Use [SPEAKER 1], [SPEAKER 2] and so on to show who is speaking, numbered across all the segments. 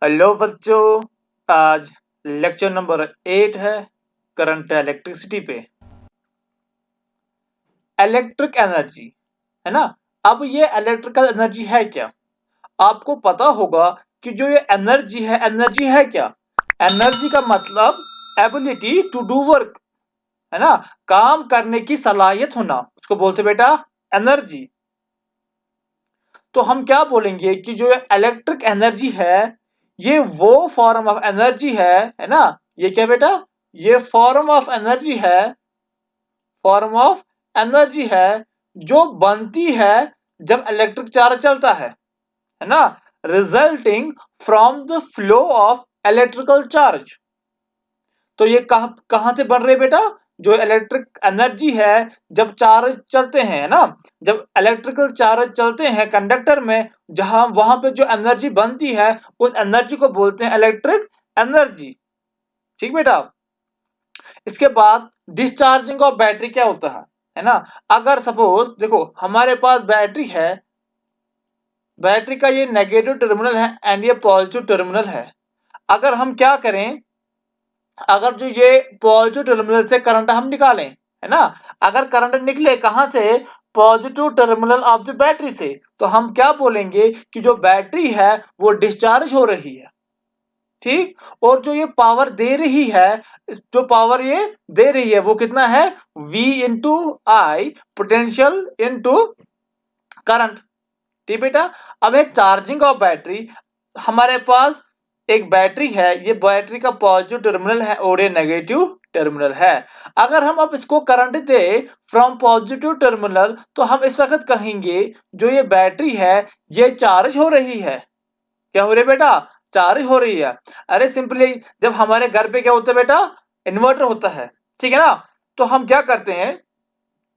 [SPEAKER 1] Hello बच्चों, आज lecture number 8 है करंट इलेक्ट्रिसिटी पे। इलेक्ट्रिक एनर्जी है ना। अब ये इलेक्ट्रिकल एनर्जी है क्या? आपको पता होगा कि जो ये एनर्जी है क्या? एनर्जी का मतलब एबिलिटी टू डू वर्क है ना, काम करने की सलाहियत होना, उसको बोलते बेटा एनर्जी। तो हम क्या बोलेंगे कि जो इलेक्ट्रिक एनर्जी है ये वो फॉर्म ऑफ एनर्जी है ना। ये क्या बेटा? ये फॉर्म ऑफ एनर्जी है जो बनती है जब इलेक्ट्रिक चार्ज चलता है ना, resulting from the flow of electrical charge. तो ये कहां से बन रहे बेटा? जो इलेक्ट्रिक एनर्जी है जब चार्ज चलते हैं ना, जब इलेक्ट्रिकल चार्ज चलते हैं कंडक्टर में, जहां वहां पे जो एनर्जी बनती है उस एनर्जी को बोलते हैं इलेक्ट्रिक एनर्जी। ठीक बेटा। इसके बाद डिस्चार्जिंग ऑफ बैटरी क्या होता है ना। अगर सपोज देखो हमारे पास बैटरी है, बैटरी का ये नेगेटिव टर्मिनल है एंड ये पॉजिटिव टर्मिनल है। अगर हम क्या करें, अगर जो ये पॉजिटिव टर्मिनल से करंट हम निकालें है ना, अगर करंट निकले कहां से? Positive terminal of the battery से, तो हम क्या बोलेंगे कि जो बैटरी है वो डिस्चार्ज हो रही है। ठीक। और जो ये पावर दे रही है, जो पावर ये दे रही है वो कितना है? V इंटू आई, पोटेंशियल इंटू करंट। ठीक बेटा। अब है चार्जिंग ऑफ बैटरी। हमारे पास एक बैटरी है, ये बैटरी का पॉजिटिव टर्मिनल है और ये नेगेटिव टर्मिनल है। अगर हम अब इसको current they from positive terminal, तो हम इस वक्त कहेंगे जो ये बैटरी है ये चार्ज हो रही है। क्या हो रही है बेटा? चार्ज हो रही है। अरे सिंपली जब हमारे घर पे क्या होता है बेटा? इन्वर्टर होता है, ठीक है ना। तो हम क्या करते हैं,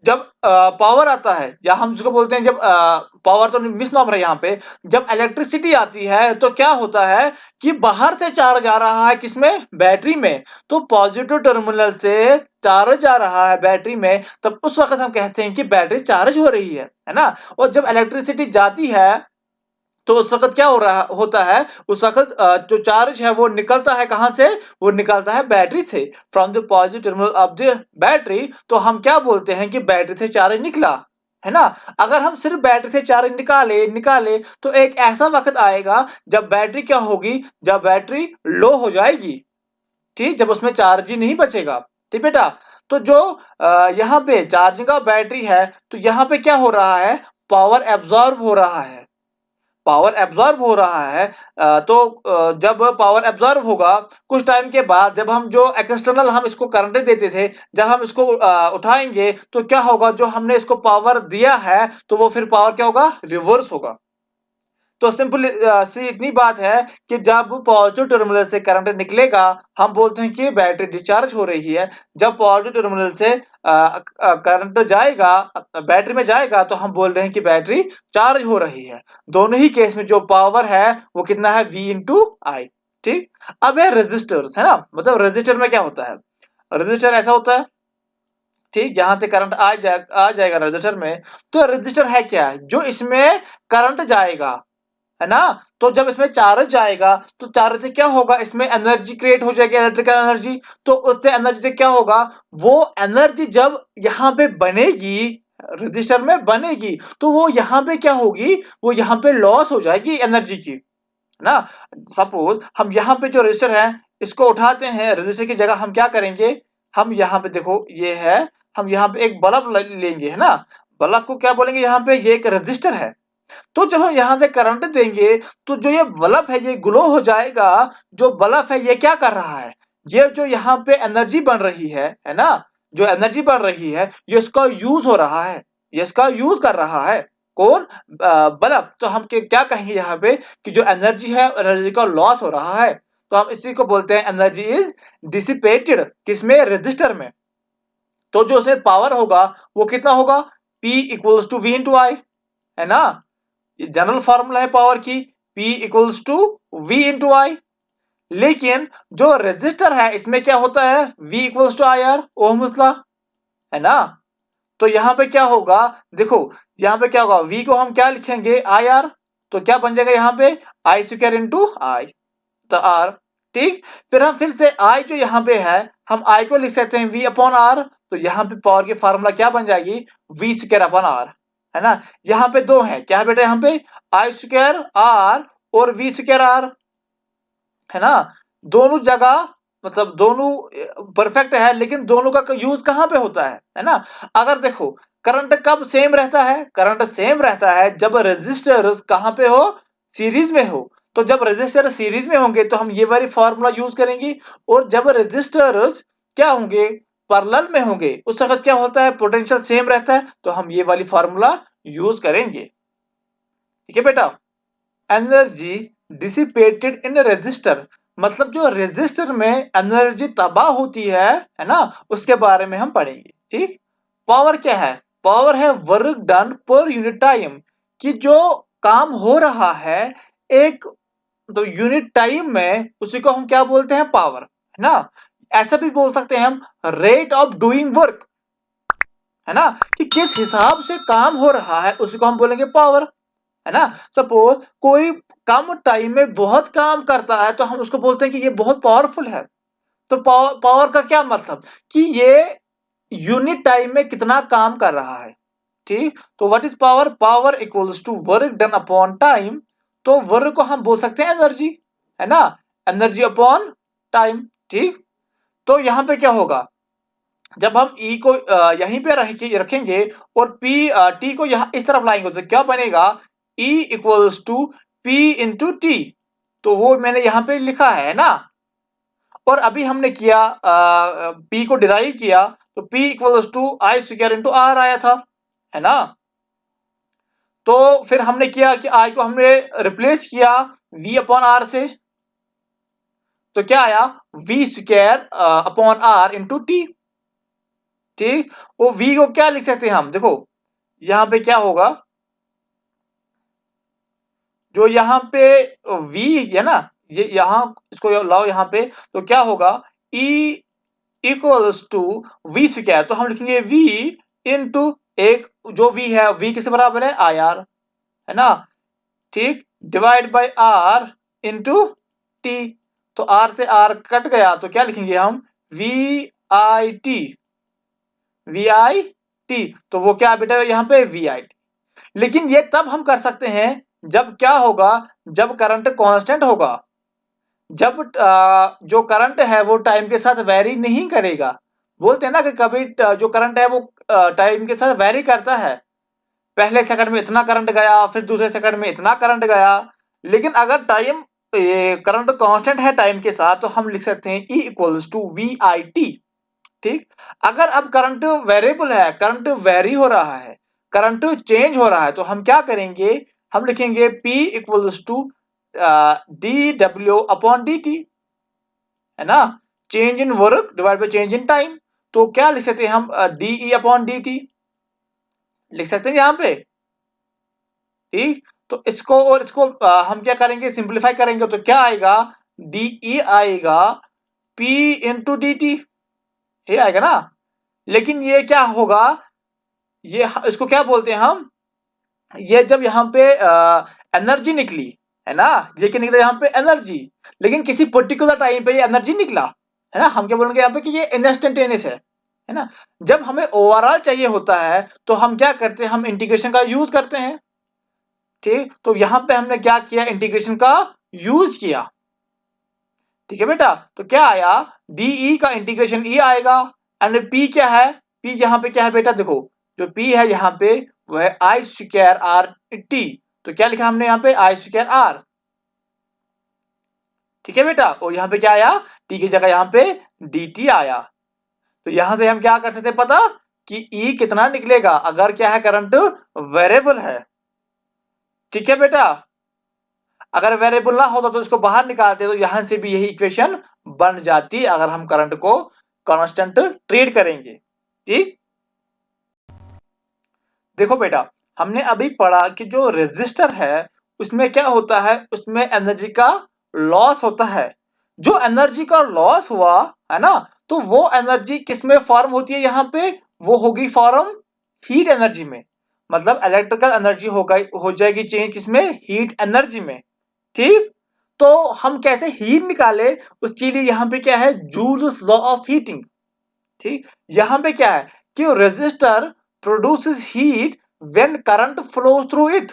[SPEAKER 1] जब पावर आता है, या हम जिसको बोलते हैं जब पावर तो मिस नॉम है यहाँ पे, जब इलेक्ट्रिसिटी आती है तो क्या होता है कि बाहर से चार्ज आ रहा है किसमें? बैटरी में। तो पॉजिटिव टर्मिनल से चार्ज आ रहा है बैटरी में, तब उस वक्त हम कहते हैं कि बैटरी चार्ज हो रही है ना। और जब इलेक्ट्रिसिटी जाती है तो उस वक्त क्या हो रहा होता है? उस वक्त जो चार्ज है वो निकलता है कहां से? वो निकलता है बैटरी से, from the positive terminal of the battery. तो हम क्या बोलते हैं कि बैटरी से चार्ज निकला है ना। अगर हम सिर्फ बैटरी से चार्ज निकाले निकाले तो एक ऐसा वक्त आएगा जब बैटरी क्या होगी? जब बैटरी लो हो जाएगी। ठीक, जब उसमें चार्ज ही नहीं बचेगा। ठीक बेटा। तो जो यहाँ पे चार्जिंग का बैटरी है, तो यहाँ पे क्या हो रहा है? पावर एब्जॉर्ब हो रहा है। पावर एब्जॉर्ब हो रहा है। जब पावर एब्जॉर्ब होगा कुछ टाइम के बाद, जब हम जो एक्सटर्नल हम इसको करंट देते थे, जब हम इसको उठाएंगे तो क्या होगा? जो हमने इसको पावर दिया है तो वो फिर पावर क्या होगा? रिवर्स होगा। तो सिंपल सी इतनी बात है कि जब पॉजिटिव टर्मिनल से करंट निकलेगा हम बोलते हैं कि बैटरी डिस्चार्ज हो रही है। जब पॉजिटिव टर्मिनल से करंट जाएगा, बैटरी में जाएगा, तो हम बोल रहे हैं कि बैटरी चार्ज हो रही है। दोनों ही केस में जो पावर है वो कितना है? V इंटू आई। ठीक। अब है रेजिस्टर्स है ना, मतलब रेजिस्टर में क्या होता है? रेजिस्टर ऐसा होता है, ठीक, जहां से करंट आ जाएगा रेजिस्टर में। तो रेजिस्टर है क्या? जो इसमें करंट जाएगा है ना, तो जब इसमें चार्ज जाएगा तो चार्ज से क्या होगा? इसमें एनर्जी क्रिएट हो जाएगी, इलेक्ट्रिकल एनर्जी। तो उससे एनर्जी से क्या होगा? वो एनर्जी जब यहाँ पे बनेगी, रजिस्टर में बनेगी, तो वो यहाँ पे क्या होगी? वो यहाँ पे लॉस हो जाएगी एनर्जी की, है ना। सपोज हम यहाँ पे जो रजिस्टर है इसको उठाते हैं, रजिस्टर की जगह हम क्या करेंगे? हम यहाँ पे देखो ये है, हम यहाँ पे एक बल्ब लेंगे है ना। बल्ब को क्या बोलेंगे? यहाँ पे ये एक रजिस्टर है। तो जब हम यहां से करंट देंगे तो जो ये बल्ब है ये ग्लो हो जाएगा। जो बल्ब है ये क्या कर रहा है? ये जो यहाँ पे एनर्जी बन रही है ना, जो एनर्जी बन रही है ये इसका यूज हो रहा है, ये इसका यूज कर रहा है। कौन? बल्ब। तो हम क्या कहेंगे यहाँ पे कि जो एनर्जी है एनर्जी का लॉस हो रहा है। तो हम इसी को बोलते हैं एनर्जी इज डिसिपेटेड, किसमें? रेजिस्टर में। तो जो उसमें पावर होगा वो कितना होगा? P equals to V into I, है ना। ये जनरल फॉर्मूला है पावर की, P equals to V into I. लेकिन जो रेजिस्टर है इसमें क्या होता है? V equals to I R, Ohm's law, है ना। तो यहाँ पे क्या होगा? देखो यहाँ पे क्या होगा? V को हम क्या लिखेंगे? I R. तो क्या बन जाएगा यहाँ पे? आई स्क्वायर इंटू आई। तो आर, ठीक। फिर हम फिर से आई जो यहाँ पे है, हम आई को लिख सकते हैं वी अपॉन आर। तो यहाँ पे पावर की फार्मूला क्या बन जाएगी, वी स्क्वायर अपॉन आर, है ना। यहाँ पे दो है, क्या है बेटा, यहाँ पे आई स्क्वायर आर और वी स्क्वायर आर, है ना। दोनों जगह मतलब दोनों परफेक्ट है, लेकिन दोनों का यूज कहाँ पे होता है ना। अगर देखो करंट कब सेम रहता है, करंट सेम रहता है जब रेजिस्टर कहाँ पे हो, सीरीज में हो। तो जब रेजिस्टर सीरीज में होंगे तो हम ये वाली फॉर्मूला यूज करेंगे, और जब रेजिस्टर क्या होंगे, पैरेलल में होंगे, उस वक्त क्या होता है, पोटेंशियल सेम रहता है, तो हम ये वाली फॉर्मूला यूज करेंगे। ठीक है बेटा। एनर्जी डिसिपेटेड इन रेजिस्टर, मतलब जो रेजिस्टर में एनर्जी तबाह होती है ना, उसके बारे में हम पढ़ेंगे, ठीक। पावर क्या है, पावर है work done per unit time, कि जो काम हो रहा है एक तो यूनिट टाइम में, उसी को हम क्या बोलते हैं, पावर, है ना। ऐसा भी बोल सकते हैं हम रेट ऑफ डूइंग वर्क, है ना, कि किस हिसाब से काम हो रहा है उसी को हम बोलेंगे पावर, है ना। सपोज कोई कम टाइम में बहुत काम करता है तो हम उसको बोलते हैं कि ये बहुत पावरफुल है। तो पावर का क्या मतलब, कि ये यूनिट टाइम में कितना काम कर रहा है, ठीक। तो what is power, power equals to work done upon time. तो वर्क को हम बोल सकते हैं एनर्जी, है ना, एनर्जी अपॉन टाइम, ठीक। तो यहां पे क्या होगा, जब हम ई को यहीं पे रखेंगे और पी टी को यहां इस तरफ लाएंगे तो क्या बनेगा, E equals to P into T. तो वो मैंने यहां पे लिखा है ना। और अभी हमने किया पी को डिराइव किया, तो P equals to I square into R आया था, है ना। तो फिर हमने किया कि आई को हमने रिप्लेस किया वी अपॉन आर से, तो क्या आया, V square upon R into T, ठीक। वो v को क्या लिख सकते हैं हम, देखो यहां पे क्या होगा, जो यहाँ पे v है ना, ये यहां इसको लाओ यहाँ पे, तो क्या होगा, e equals to V square, तो हम लिखेंगे v इनटू एक जो v है, v किसके बराबर है, आई आर, है ना, ठीक, divide by r into t। तो r से r कट गया तो क्या लिखेंगे हम, V I T, V I T. तो वो क्या बेटा यहाँ पे वी आई टी। लेकिन ये तब हम कर सकते हैं जब क्या होगा, जब करंट कांस्टेंट होगा, जब जो करंट है वो टाइम के साथ वेरी नहीं करेगा। बोलते हैं ना कि कभी जो करंट है वो टाइम के साथ वेरी करता है, पहले सेकंड में इतना करंट गया, फिर दूसरे सेकंड में इतना करंट गया। लेकिन अगर टाइम करंट कांस्टेंट है टाइम के साथ, तो हम लिख सकते हैं E equals to V I T, ठीक। अगर अब करंट वेरिएबल है, करंट वेरी हो रहा है, करंट चेंज हो रहा है, तो हम क्या करेंगे, हम लिखेंगे P equals to D W upon D T, है ना, change in work divide by change in time. तो क्या लिख सकते हैं हम, D E upon D T लिख सकते हैं यहाँ पे, ठीक। तो इसको और इसको हम क्या करेंगे, सिंप्लीफाई करेंगे, तो क्या आएगा, डी ई आएगा P इंटू डी टी, ये आएगा ना। लेकिन ये क्या होगा, ये इसको क्या बोलते हैं हम, ये जब यहाँ पे एनर्जी निकली, है ना, ये क्या निकला यहाँ पे एनर्जी, लेकिन किसी पर्टिकुलर टाइम पे ये एनर्जी निकला, है ना, हम क्या बोलेंगे यहाँ पे कि ये इंस्टेंटेनियस है ना। जब हमें ओवरऑल चाहिए होता है तो हम क्या करते हैं, हम इंटीग्रेशन का यूज करते हैं, ठीक। तो यहाँ पे हमने क्या किया, इंटीग्रेशन का यूज किया, ठीक है बेटा। तो क्या आया, डीई का इंटीग्रेशन ई आएगा, एंड पी क्या है, पी यहाँ पे क्या है बेटा, देखो जो पी है यहाँ पे वो है आई स्क्वायर आर टी। तो क्या लिखा हमने यहाँ पे, आई स्क्वायर आर, ठीक है बेटा। और यहाँ पे क्या आया, टी की जगह यहाँ पे डी टी आया। तो यहां से हम क्या कर सकते हैं पता, कि ई कितना निकलेगा अगर क्या है, करंट वेरिएबल है, ठीक है बेटा। अगर वेरिएबल ना होता तो इसको बाहर निकालते, तो यहां से भी यही इक्वेशन बन जाती अगर हम करंट को कांस्टेंट ट्रीट करेंगे, ठीक। देखो बेटा, हमने अभी पढ़ा कि जो रेजिस्टर है उसमें क्या होता है, उसमें एनर्जी का लॉस होता है। जो एनर्जी का लॉस हुआ, है ना, तो वो एनर्जी किसमें फॉर्म होती है, यहाँ पे वो होगी फॉर्म हीट एनर्जी में। मतलब इलेक्ट्रिकल एनर्जी होगा, हो जाएगी चेंज किसमें, हीट एनर्जी में, ठीक। तो हम कैसे हीट निकाले उसके लिए यहाँ पे क्या है, जूल्स लॉ ऑफ हीटिंग। ठीक, यहाँ पे क्या है कि resistor produces heat when current flow through it.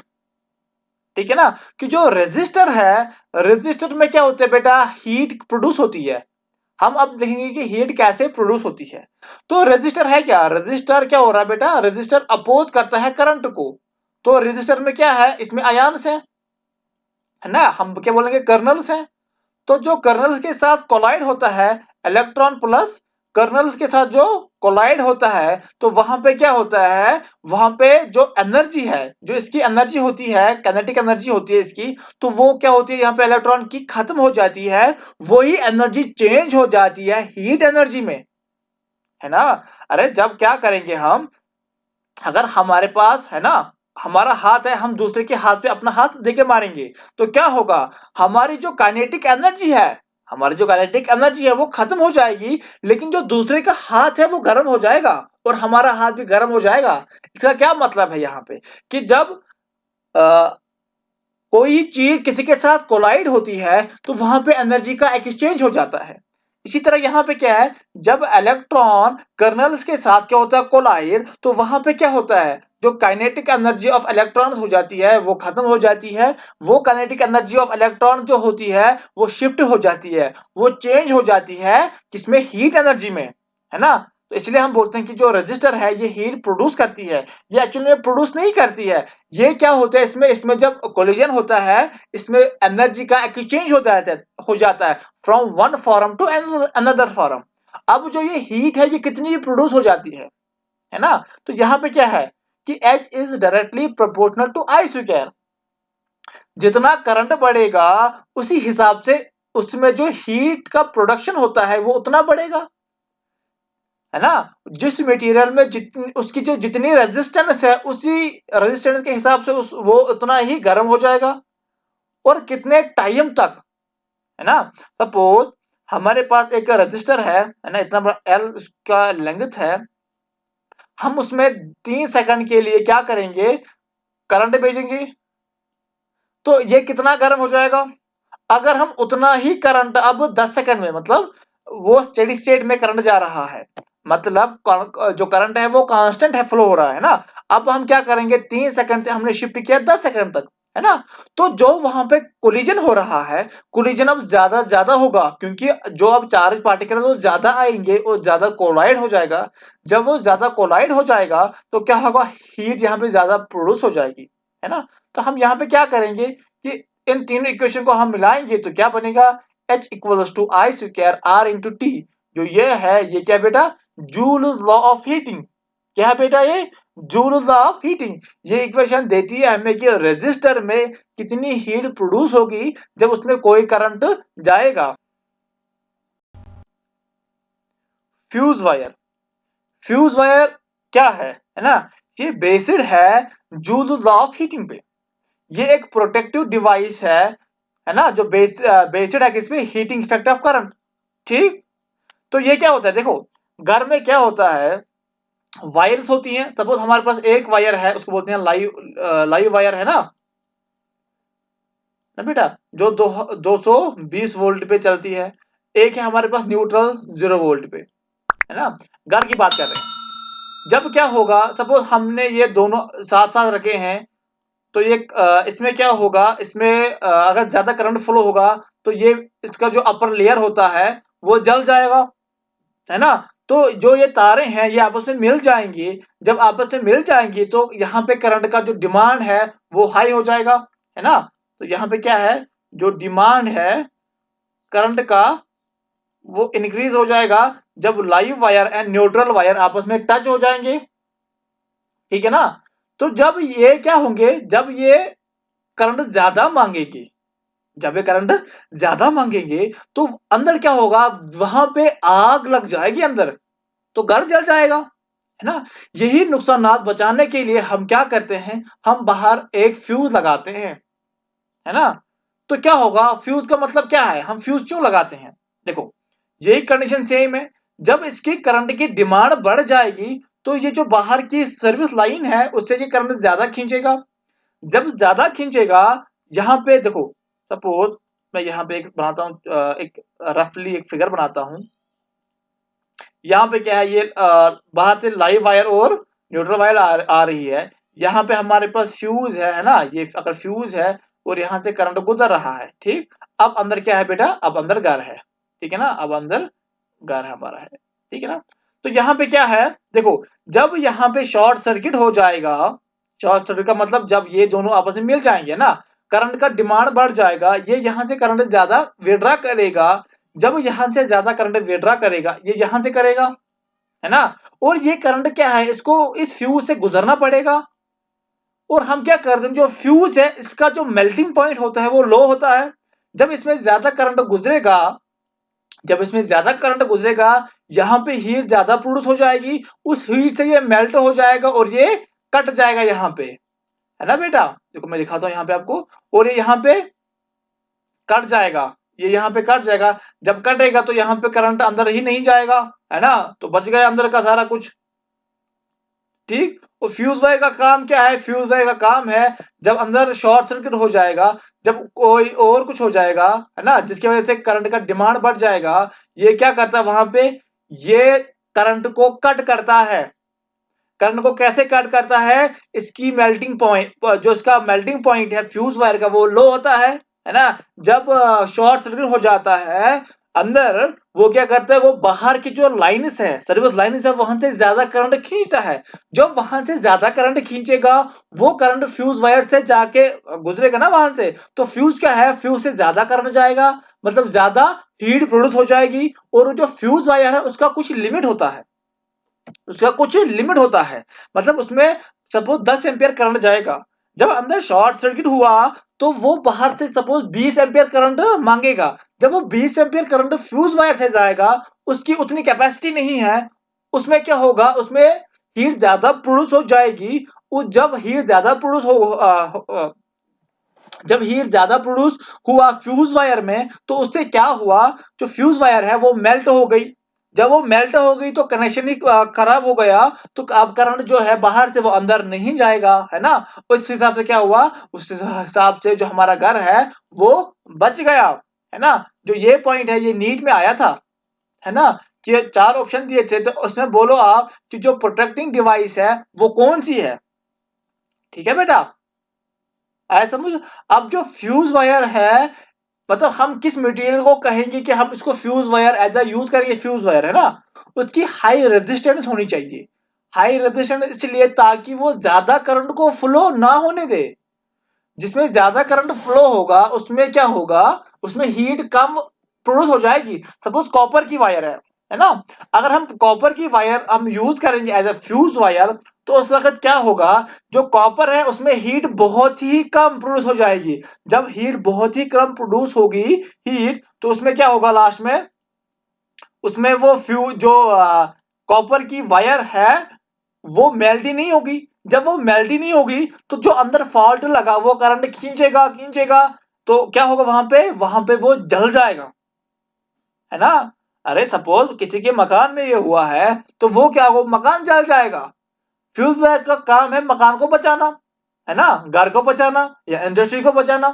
[SPEAKER 1] ठीक है ना, कि जो रेजिस्टर है, रेजिस्टर में क्या होता है बेटा, हीट प्रोड्यूस होती है। हम अब देखेंगे कि हीट कैसे प्रोड्यूस होती है। तो रेजिस्टर है क्या, रेजिस्टर क्या हो रहा है बेटा, रेजिस्टर अपोज करता है करंट को। तो रेजिस्टर में क्या है, इसमें आयन्स है ना, हम क्या बोलेंगे, कर्नल्स हैं। तो जो कर्नल्स के साथ कोलाइड होता है, इलेक्ट्रॉन प्लस कर्नल्स के साथ जो कोलाइड होता है, तो वहां पे क्या होता है, वहां पे जो एनर्जी है, जो इसकी एनर्जी होती है, काइनेटिक एनर्जी होती है इसकी, तो वो क्या होती है, यहाँ पे इलेक्ट्रॉन की खत्म हो जाती है, वही एनर्जी चेंज हो जाती है हीट एनर्जी में, है ना। अरे जब क्या करेंगे हम, अगर हमारे पास है ना, हमारा हाथ है, हम दूसरे के हाथ पे अपना हाथ देके मारेंगे, तो क्या होगा, हमारी जो काइनेटिक एनर्जी है, हमारी जो काइनेटिक एनर्जी है वो खत्म हो जाएगी, लेकिन जो दूसरे का हाथ है वो गर्म हो जाएगा, और हमारा हाथ भी गर्म हो जाएगा। इसका क्या मतलब है यहाँ पे, कि जब आ, कोई चीज किसी के साथ कोलाइड होती है, तो वहां पे एनर्जी का एक्सचेंज हो जाता है। इसी तरह यहाँ पे क्या है, जब इलेक्ट्रॉन कर्नल्स के साथ क्या होता है, कोलाइड, तो वहां पे क्या होता है, जो काइनेटिक एनर्जी ऑफ इलेक्ट्रॉन हो जाती है वो खत्म हो जाती है। वो काइनेटिक एनर्जी ऑफ इलेक्ट्रॉन जो होती है वो शिफ्ट हो जाती है, वो चेंज हो जाती है किसमें, हीट एनर्जी में, है ना। तो इसलिए हम बोलते हैं कि जो रजिस्टर है ये हीट प्रोड्यूस करती है। ये एक्चुअली में प्रोड्यूस नहीं करती है, ये क्या होता है, इसमें जब कोलिजन होता है, इसमें एनर्जी का एक्सचेंज हो जाता है from one form to another form. अब जो ये हीट है ये कितनी प्रोड्यूस हो जाती है ना। तो यहाँ पे क्या है कि H is directly proportional to I square. जितना करंट बढ़ेगा उसी हिसाब से उसमें जो हीट का प्रोडक्शन होता है वो उतना बढ़ेगा, है ना। जिस मटेरियल में जितनी उसकी जो जितनी रेजिस्टेंस है, उसी रेजिस्टेंस के हिसाब से वो उतना ही गर्म हो जाएगा, और कितने टाइम तक, है ना। सपोज हमारे पास एक रजिस्टर है ना, इतना बड़ा एल का लेंथ है, हम उसमें 3 सेकंड के लिए क्या करेंगे, करंट भेजेंगे, तो ये कितना गर्म हो जाएगा। अगर हम उतना ही करंट अब 10 सेकंड में, मतलब वो स्टेडी स्टेट में करंट जा रहा है, मतलब जो करंट है वो कांस्टेंट है, फ्लो हो रहा है ना। अब हम क्या करेंगे, 3 सेकंड से हमने शिफ्ट किया 10 सेकंड तक, है ना। तो जो वहां पे कोलिजन हो रहा है, कोलिजन अब ज्यादा होगा, क्योंकि जो अब चार्ज पार्टिकल वो ज्यादा आएंगे और ज्यादा कोलाइड हो जाएगा। जब वो ज्यादा कोलाइड हो जाएगा तो क्या होगा, हीट यहाँ पे ज्यादा प्रोड्यूस हो जाएगी, है ना। तो हम यहाँ पे क्या करेंगे कि इन तीनों इक्वेशन को हम मिलाएंगे, तो क्या बनेगा, H equals to I square R into T. जो ये है ये क्या बेटा, जूल्स लॉ ऑफ हीटिंग। क्या है बेटा, ये जूल्स लॉ ऑफ हीटिंग। ये इक्वेशन देती है हमें कि रेजिस्टर में कितनी हीट प्रोड्यूस होगी जब उसमें कोई करंट जाएगा। फ्यूज वायर, फ्यूज वायर क्या है ना, ये बेस्ड है जूल्स लॉ ऑफ हीटिंग पे। ये एक प्रोटेक्टिव डिवाइस है ना, जो बेस्ड है किस पे, हीटिंग इफेक्ट ऑफ करंट। ठीक, तो ये क्या होता है, देखो घर में क्या होता है, वायर्स होती हैं। सपोज हमारे पास एक वायर है, उसको बोलते हैं लाइव वायर, है ना बेटा, जो 220 वोल्ट पे चलती है। एक है हमारे पास न्यूट्रल 0 वोल्ट पे, है ना। घर की बात कर रहे हैं। जब क्या होगा, सपोज हमने ये दोनों साथ साथ रखे हैं, तो ये इसमें क्या होगा, इसमें अगर ज्यादा करंट फ्लो होगा तो ये इसका जो अपर लेयर होता है वो जल जाएगा, है ना। तो जो ये तारे हैं ये आपस में मिल जाएंगी। जब आपस में मिल जाएंगी तो यहाँ पे करंट का जो डिमांड है वो हाई हो जाएगा, है ना। तो यहाँ पे क्या है, जो डिमांड है करंट का वो इंक्रीज हो जाएगा जब live wire and neutral wire आपस में टच हो जाएंगे। ठीक है ना। तो जब ये क्या होंगे, जब ये करंट ज्यादा मांगेगी, जब ये करंट ज्यादा मांगेंगे तो अंदर क्या होगा, वहां पे आग लग जाएगी अंदर, तो घर जल जाएगा, है ना। यही नुकसानात बचाने के लिए हम क्या करते हैं, हम बाहर एक फ्यूज लगाते हैं, है ना। तो क्या होगा, फ्यूज का मतलब क्या है, हम फ्यूज क्यों लगाते हैं, देखो यही कंडीशन सेम है। जब इसकी करंट की डिमांड बढ़ जाएगी तो ये जो बाहर की सर्विस लाइन है उससे ये करंट ज्यादा खींचेगा। जब ज्यादा खींचेगा, यहाँ पे देखो, सपोज मैं यहाँ पे एक बनाता हूँ, एक रफली एक फिगर बनाता हूँ। यहाँ पे क्या है, ये बाहर से लाइव वायर और न्यूट्रल वायर आ रही है। यहाँ पे हमारे पास फ्यूज है ना, ये अगर फ्यूज है और यहाँ से करंट गुजर रहा है, ठीक। अब अंदर क्या है बेटा, अब अंदर घर है, ठीक है ना, अब अंदर घर हमारा है, ठीक है ना। तो यहाँ पे क्या है, देखो, जब यहाँ पे शॉर्ट सर्किट हो जाएगा, शॉर्ट सर्किट का मतलब जब ये दोनों आपस में मिल जाएंगे ना, करंट का डिमांड बढ़ जाएगा, ये यहाँ से करंट ज्यादा विड्रॉ करेगा। जब यहाँ से ज्यादा करंट विड्रॉ करेगा, ये यहाँ से करेगा, है ना। और ये करंट क्या है, इसको इस फ्यूज से गुजरना पड़ेगा। और हम क्या करते हैं, जो फ्यूज है इसका जो मेल्टिंग पॉइंट होता है वो लो होता है। जब इसमें ज्यादा करंट गुजरेगा, जब इसमें ज्यादा करंट गुजरेगा, यहाँ पे हीट ज्यादा प्रोड्यूस हो जाएगी, उस हीट से ये मेल्ट हो जाएगा और ये कट जाएगा यहाँ पे, है ना बेटा। देखो मैं दिखाता हूँ यहाँ पे आपको, और ये यहाँ पे कट जाएगा, ये यहाँ पे कट जाएगा। जब कटेगा तो यहाँ पे करंट अंदर ही नहीं जाएगा, है ना, तो बच गया अंदर का सारा कुछ, ठीक। और फ्यूज वायर का काम क्या है, फ्यूज वायर का काम है जब अंदर शॉर्ट सर्किट हो जाएगा, जब कोई और कुछ हो जाएगा, है ना, जिसकी वजह से करंट का डिमांड बढ़ जाएगा, ये क्या करता है वहां पे, ये करंट को कट करता है। करंट को कैसे कट करता है, इसकी मेल्टिंग पॉइंट, जो इसका मेल्टिंग पॉइंट है फ्यूज वायर का, वो लो होता है ना। जब शॉर्ट सर्किट हो जाता है अंदर, वो क्या करता है, वो बाहर की जो लाइन्स है, सर्विस लाइन्स है, वहां से ज्यादा करंट खींचता है। जब वहां से ज्यादा करंट खींचेगा, वो करंट फ्यूज वायर से जाके गुजरेगा ना वहां से, तो फ्यूज क्या है, फ्यूज से ज्यादा करंट जाएगा, मतलब ज्यादा हीट प्रोड्यूस हो जाएगी। और जो फ्यूज वायर है उसका कुछ लिमिट होता है, उसका कुछ लिमिट होता है, मतलब उसमें सपोज 10 एम्पियर करंट जाएगा। जब अंदर शॉर्ट सर्किट हुआ तो वो बाहर से सपोज 20 एम्पियर करंट मांगेगा। जब वो 20 एम्पियर करंट फ्यूज वायर से जाएगा, उसकी उतनी कैपेसिटी नहीं है, उसमें क्या होगा, उसमें हीट ज्यादा प्रोड्यूस हो जाएगी। जब हीट ज्यादा प्रोड्यूस जब हीट ज्यादा प्रोड्यूस हुआ फ्यूज वायर में, तो उससे क्या हुआ, जो फ्यूज वायर है वो मेल्ट हो गई। जब वो मेल्ट हो गई तो कनेक्शन ही खराब हो गया, तो अब करंट जो है बाहर से वो अंदर नहीं जाएगा, है ना। उस हिसाब से क्या हुआ, उस हिसाब से जो हमारा घर है वो बच गया, है ना। जो ये पॉइंट है ये नीट में आया था, है ना। ये 4 ऑप्शन दिए थे, तो उसमें बोलो आप कि जो प्रोटेक्टिंग डिवाइस है वो कौन सी है, ठीक है बेटा, आया समझ। अब जो फ्यूज वायर है, मतलब हम किस मटेरियल को कहेंगे कि हम इसको fuse wire as a use करेंगे, फ्यूज वायर है ना, उसकी हाई रेजिस्टेंस होनी चाहिए। हाई रेजिस्टेंस इसलिए ताकि वो ज्यादा करंट को फ्लो ना होने दे। जिसमें ज्यादा करंट फ्लो होगा उसमें क्या होगा, उसमें हीट कम प्रोड्यूस हो जाएगी। सपोज कॉपर की वायर है ना, अगर हम कॉपर की वायर हम यूज करेंगे एज अ फ्यूज वायर, तो उस वक्त क्या होगा, जो कॉपर है उसमें हीट बहुत ही कम प्रोड्यूस हो जाएगी। जब हीट बहुत ही कम प्रोड्यूस होगी हीट, तो उसमें क्या होगा लास्ट में, उसमें वो फ्यूज जो कॉपर की वायर है वो मेल्ट ही नहीं होगी। जब वो मेल्ट ही नहीं होगी तो जो अंदर फॉल्ट लगा वो करंट खींचेगा खींचेगा, तो क्या होगा, वहां पे वो जल जाएगा, है ना। अरे सपोज किसी के मकान में ये हुआ है, तो वो क्या होगा, मकान जल जाएगा। फ्यूज वायर का काम है मकान को बचाना, है ना, घर को बचाना या इंडस्ट्री को बचाना,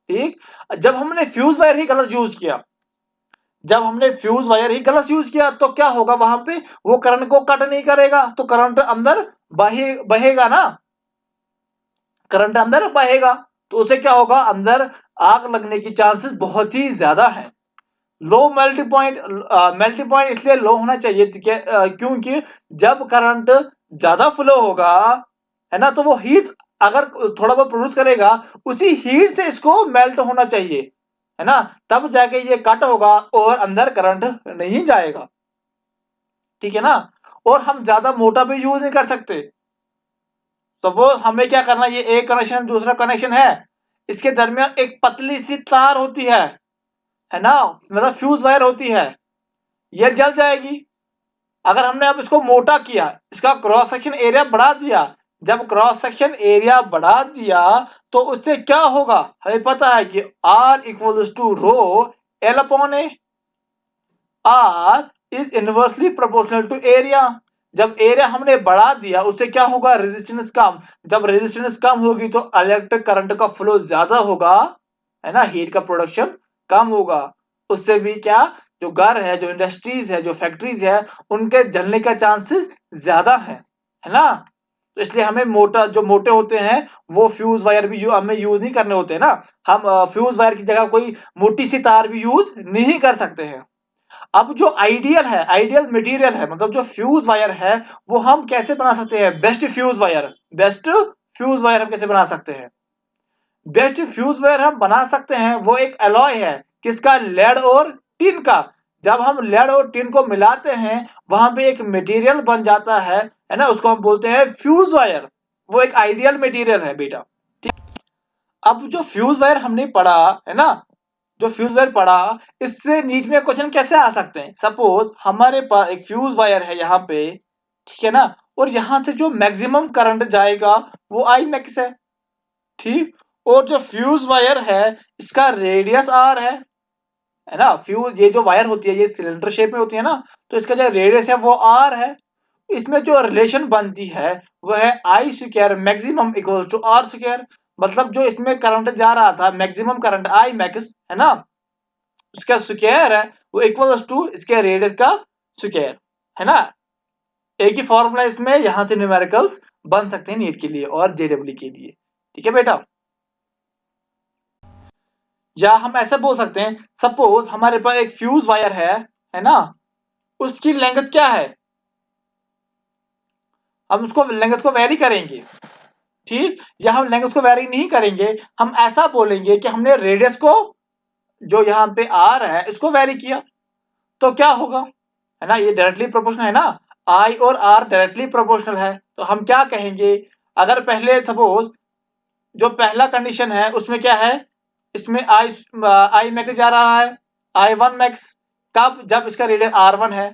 [SPEAKER 1] ठीक। जब हमने फ्यूज वायर ही गलत यूज किया, जब हमने फ्यूज वायर ही गलत यूज किया, तो क्या होगा वहां पे, वो करंट को कट नहीं करेगा, तो करंट अंदर बहेगा ना, करंट अंदर बहेगा, तो उसे क्या होगा, अंदर आग लगने की चांसेस बहुत ही ज्यादा है। Low melting point, melting point इसलिए लो होना चाहिए क्योंकि जब करंट ज्यादा फ्लो होगा, है ना, तो वो हीट अगर थोड़ा बहुत प्रोड्यूस करेगा, उसी हीट से इसको मेल्ट होना चाहिए, है ना, तब जाके ये कट होगा और अंदर करंट नहीं जाएगा, ठीक है ना। और हम ज्यादा मोटा भी यूज नहीं कर सकते। सपोज हमें क्या करना, ये एक कनेक्शन दूसरा कनेक्शन है, इसके दरमियान एक पतली सी तार होती है ना, मतलब फ्यूज वायर होती है, ये जल जाएगी। अगर हमने अब इसको मोटा किया, इसका क्रॉस सेक्शन एरिया बढ़ा दिया, जब क्रॉस सेक्शन एरिया बढ़ा दिया, तो उससे क्या होगा, हमें पता है कि R equals to rho L upon A, R is inversely proportional to area. जब एरिया हमने बढ़ा दिया, उससे क्या होगा, रेजिस्टेंस कम। जब रेजिस्टेंस कम होगी तो इलेक्ट्रिक करंट का फ्लो ज्यादा होगा, है ना, हीट का प्रोडक्शन कम होगा, उससे भी क्या, जो घर है, जो इंडस्ट्रीज है, जो फैक्ट्रीज है, उनके जलने का चांसेस ज्यादा है ना। तो इसलिए हमें जो मोटे होते हैं वो फ्यूज वायर भी हमें यूज नहीं करने होते ना। हम फ्यूज वायर की जगह कोई मोटी सी तार भी यूज नहीं कर सकते हैं। अब जो आइडियल मटेरियल है, मतलब जो फ्यूज वायर है, वो हम कैसे बना सकते हैं? बेस्ट फ्यूज वायर हम कैसे बना सकते हैं? बेस्ट फ्यूज वायर हम बना सकते हैं, वो एक एलॉय है, किसका? लेड और टिन का। जब हम लेड और टिन को मिलाते हैं, वहां पे एक मटेरियल बन जाता है ना, उसको हम बोलते हैं फ्यूज वायर। वो एक आइडियल मटेरियल है बेटा। अब जो फ्यूज वायर हमने पढ़ा है ना, जो फ्यूज वायर पढ़ा, इससे नीट में क्वेश्चन कैसे आ सकते हैं? सपोज हमारे पास एक फ्यूज वायर है यहाँ पे, ठीक है ना, और यहाँ से जो मैक्सिमम करंट जाएगा वो आई मैक्स है, ठीक। और जो फ्यूज वायर है, इसका रेडियस आर है ना। फ्यूज, ये जो वायर होती है ये सिलेंडर शेप में होती है ना, तो इसका जो रेडियस है वो आर है। इसमें जो रिलेशन बनती है वो है I square maximum equal to R square. मतलब जो इसमें करंट जा रहा था, मैक्सिमम करंट आई मैक्स है ना, उसका स्क्वायर है वो इक्वल टू इसके रेडियस का स्क्वायर, है ना। एक ही फॉर्मूला इसमें, यहां से न्यूमेरिकल्स बन सकते हैं नीट के लिए और जेडब्ल्यू के लिए, ठीक है बेटा। या हम ऐसा बोल सकते हैं, सपोज हमारे पास एक फ्यूज वायर है ना, उसकी लेंथ क्या है, हम उसको लेंथ को वेरी करेंगे, ठीक। या हम लेंथ को वेरी नहीं करेंगे, हम ऐसा बोलेंगे कि हमने रेडियस को, जो यहाँ पे आर है, इसको वेरी किया, तो क्या होगा, है ना, ये डायरेक्टली प्रोपोर्शनल है ना, आई और आर डायरेक्टली प्रोपोर्शनल है। तो हम क्या कहेंगे, अगर पहले सपोज जो पहला कंडीशन है उसमें क्या है, इसमें आई मैक्स जा रहा है, आई वन मैक्स, कब? जब इसका रेडियस आर वन है।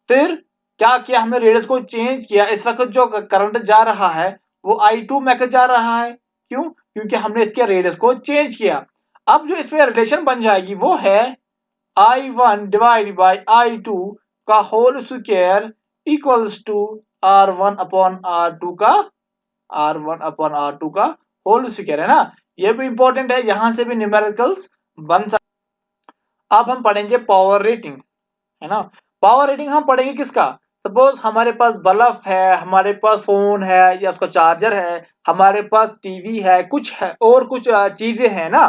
[SPEAKER 1] फिर क्या किया हमने, रेडियस को चेंज किया, इस वक्त जो करंट जा रहा है वो आई टू मैक्स जा रहा है, क्यों? क्योंकि हमने इसके रेडियस को चेंज किया। अब जो इसमें रिलेशन बन जाएगी वो है I one divide by I two का whole square equals to R one upon R two का, R one upon R two का होल स्क्वायर, है ना। ये भी इंपॉर्टेंट है, यहां से भी न्यूमेरिकल्स बन सकते। अब हम पढ़ेंगे पावर रेटिंग, है ना। पावर रेटिंग हम पढ़ेंगे किसका? सपोज हमारे पास बल्ब है, हमारे पास फोन है या उसका चार्जर है, हमारे पास टीवी है, कुछ है और कुछ चीजें हैं ना,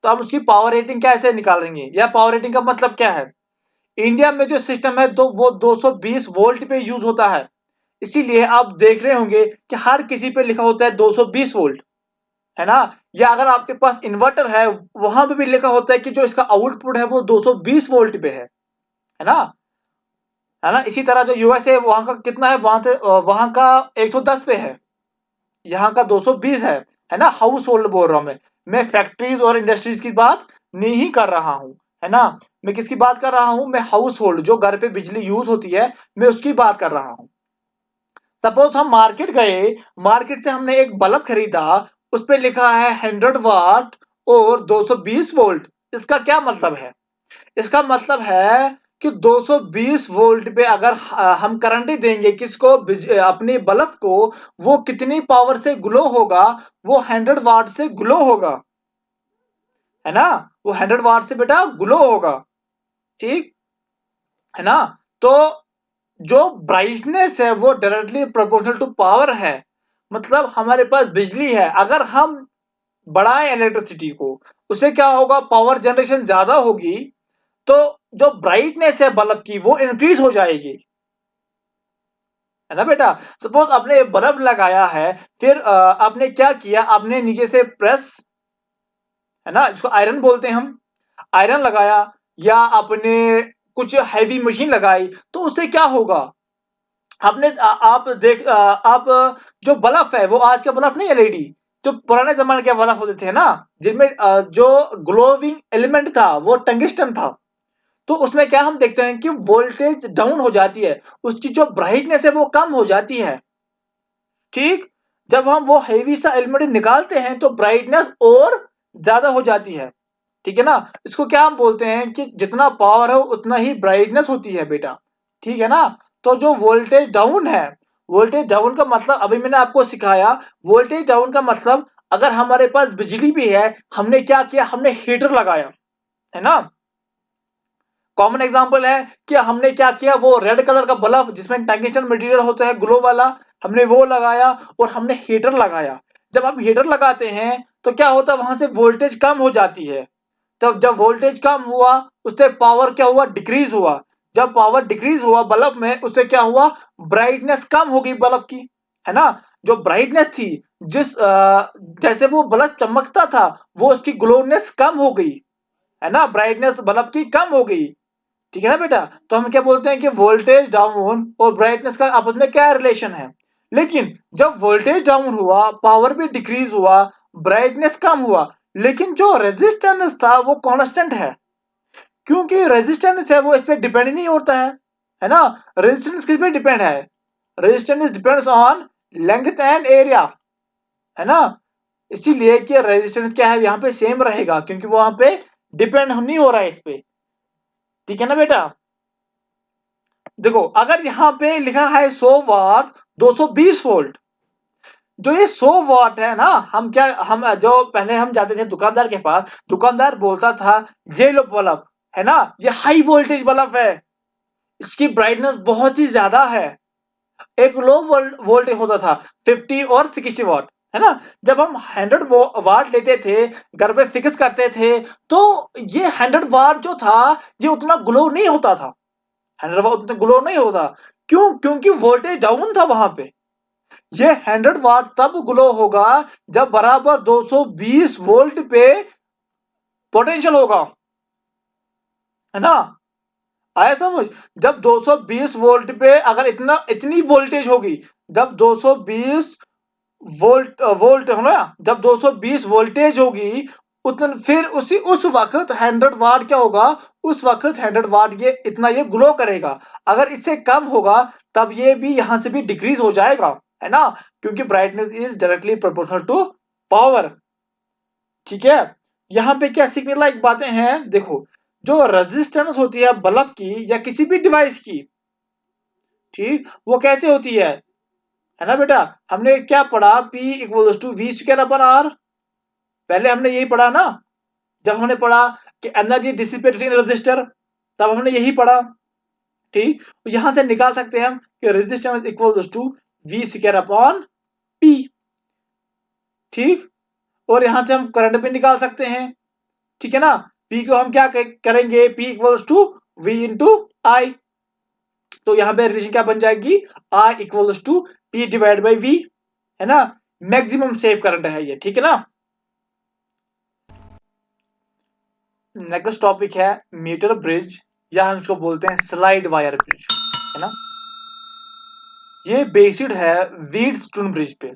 [SPEAKER 1] तो हम उसकी पावर रेटिंग कैसे निकालेंगे, या पावर रेटिंग का मतलब क्या है? इंडिया में जो सिस्टम है तो वो 220 वोल्ट पे यूज होता है, इसीलिए आप देख रहे होंगे कि हर किसी पे लिखा होता है 220 वोल्ट, है ना। या अगर आपके पास इन्वर्टर है, वहां पे भी लिखा होता है कि जो इसका आउटपुट है वो 220 वोल्ट पे है ना, है ना। इसी तरह जो यूएसए, वहां का कितना है, वहां का 110 पे है, यहाँ का 220 है ना। हाउस होल्ड बोल रहा हूं मैं फैक्ट्रीज और इंडस्ट्रीज की बात नहीं कर रहा हूं, है ना। मैं किसकी बात कर रहा हूं? मैं हाउस होल्ड, जो घर पे बिजली यूज होती है, मैं उसकी बात कर रहा हूं। सपोज हम मार्केट गए, मार्केट से हमने एक बल्ब खरीदा, उस पे लिखा है 100 वाट और 220 वोल्ट। इसका क्या मतलब है? इसका मतलब है कि 220 वोल्ट पे अगर हम करंट देंगे किसको, अपने बल्ब को, वो कितनी पावर से ग्लो होगा? वो 100 वाट से ग्लो होगा, है ना। वो 100 वाट से बेटा ग्लो होगा, ठीक है ना। तो जो ब्राइटनेस है वो डायरेक्टली प्रोपोर्शनल टू पावर है। मतलब हमारे पास बिजली है, अगर हम बढ़ाएं इलेक्ट्रिसिटी को, उससे क्या होगा, पावर जनरेशन ज्यादा होगी, तो जो ब्राइटनेस है बल्ब की वो इंक्रीज हो जाएगी, है ना बेटा। सपोज आपने बल्ब लगाया है, फिर आपने क्या किया, आपने नीचे से प्रेस, है ना, इसको आयरन बोलते हैं हम, आयरन लगाया, या आपने कुछ हैवी मशीन लगाई, तो उससे क्या होगा, आपने आप जो बल्ब है वो आज का बल्ब नहीं, एलईडी, जो पुराने जमाने के बल्ब होते थे ना, जिनमें जो ग्लोविंग एलिमेंट था वो टंगिस्टन था, तो उसमें क्या हम देखते हैं कि वोल्टेज डाउन हो जाती है, उसकी जो ब्राइटनेस है वो कम हो जाती है, ठीक। जब हम वो हेवी सा एलिमेंट निकालते हैं तो ब्राइटनेस और ज्यादा हो जाती है, ठीक है ना। इसको क्या हम बोलते हैं कि जितना पावर है उतना ही ब्राइटनेस होती है बेटा, ठीक है ना। तो जो वोल्टेज डाउन है, वोल्टेज डाउन का मतलब अभी मैंने आपको सिखाया, वोल्टेज डाउन का मतलब, अगर हमारे पास बिजली भी है, हमने क्या किया, हमने हीटर लगाया, है ना। कॉमन एग्जांपल है कि हमने क्या किया, वो रेड कलर का बल्ब जिसमें टंगस्टन मटेरियल होता है ग्लो वाला, हमने वो लगाया और हमने हीटर लगाया। जब हम हीटर लगाते हैं तो क्या होता है, वहां से वोल्टेज कम हो जाती है। तब जब वोल्टेज कम हुआ उससे पावर क्या हुआ, डिक्रीज हुआ। जब पावर डिक्रीज हुआ बल्ब में, उससे क्या हुआ, ब्राइटनेस कम हो गई बल्ब की, है ना। जो ब्राइटनेस थी, जिस जैसे वो बल्ब चमकता था, वो उसकी ग्लोनेस कम हो गई, है ना, ब्राइटनेस बल्ब की कम हो गई। ठीक है ना बेटा। तो हम क्या बोलते हैं कि वोल्टेज डाउन और ब्राइटनेस का आपस में क्या रिलेशन है। लेकिन जब वोल्टेज डाउन हुआ, पावर भी डिक्रीज हुआ, ब्राइटनेस कम हुआ, लेकिन जो रेजिस्टेंस था वो कांस्टेंट है। क्योंकि रेजिस्टेंस है वो इस पे डिपेंड नहीं होता है ना। रेजिस्टेंस किस पे डिपेंड है, resistance depends on length and area, है ना। इसीलिए कि रेजिस्टेंस क्या है, यहाँ पे सेम रहेगा, क्योंकि वो वहां पे डिपेंड नहीं हो रहा है इस पे। ठीक है ना बेटा। देखो अगर यहाँ पे लिखा है 100 वाट 220 वोल्ट, जो ये 100 वाट है ना, हम जो पहले हम जाते थे दुकानदार के पास, दुकानदार बोलता था ये लो बल्ब, है ना, ये हाई वोल्टेज बल्ब है, इसकी ब्राइटनेस बहुत ही ज्यादा है। एक लो वोल्टेज होता था 50 और 60 वाट, है ना। जब हम 100 वाट लेते थे, घर पे फिक्स करते थे, तो ये 100 वाट जो था, ये उतना ग्लो नहीं होता था, 100 वाट उतना ग्लो नहीं होता। क्यों, क्योंकि वोल्टेज डाउन था वहां पे। ये 100 वाट तब ग्लो होगा जब बराबर 220 वोल्ट पे पोटेंशियल होगा, है ना। आया समझ। जब 220 वोल्ट पे अगर इतनी वोल्टेज होगी, जब 220 वोल्ट है ना, जब 220 वोल्टेज होगी, उतन फिर उस वक्त 100 वाट क्या होगा, उस वक्त 100 वाट ये इतना ये ग्लो करेगा। अगर इससे कम होगा तब ये भी यहां से भी डिक्रीज हो जाएगा, है ना, क्योंकि brightness is directly proportional to power. ठीक है। यहाँ पे क्या सीखने लायक बातें हैं, देखो, जो रेजिस्टेंस होती है बल्ब की या किसी भी डिवाइस की, ठीक, वो कैसे होती है ना बेटा। हमने क्या पढ़ा, P equals to V square upon R, पहले हमने यही पढ़ा ना। जब हमने पढ़ा कि एनर्जी डिसिपेटेड इन रेजिस्टर, तब हमने यही पढ़ा। ठीक, तो यहां से निकाल सकते हैं हम कि resistance equals to V square upon P. ठीक, और यहां से हम करंट भी निकाल सकते हैं। ठीक है ना। P को हम क्या करेंगे, P equals to V into I. तो यहां पे रिलेशन क्या बन जाएगी, I equals to P divide by V, है ना। मैक्सिमम सेव करंट है ये, ठीक है ना। नेक्स्ट टॉपिक है मीटर ब्रिज, या हम इसको बोलते हैं स्लाइड वायर ब्रिज, है ना। ये बेस्ड है व्हीटस्टोन ब्रिज पे।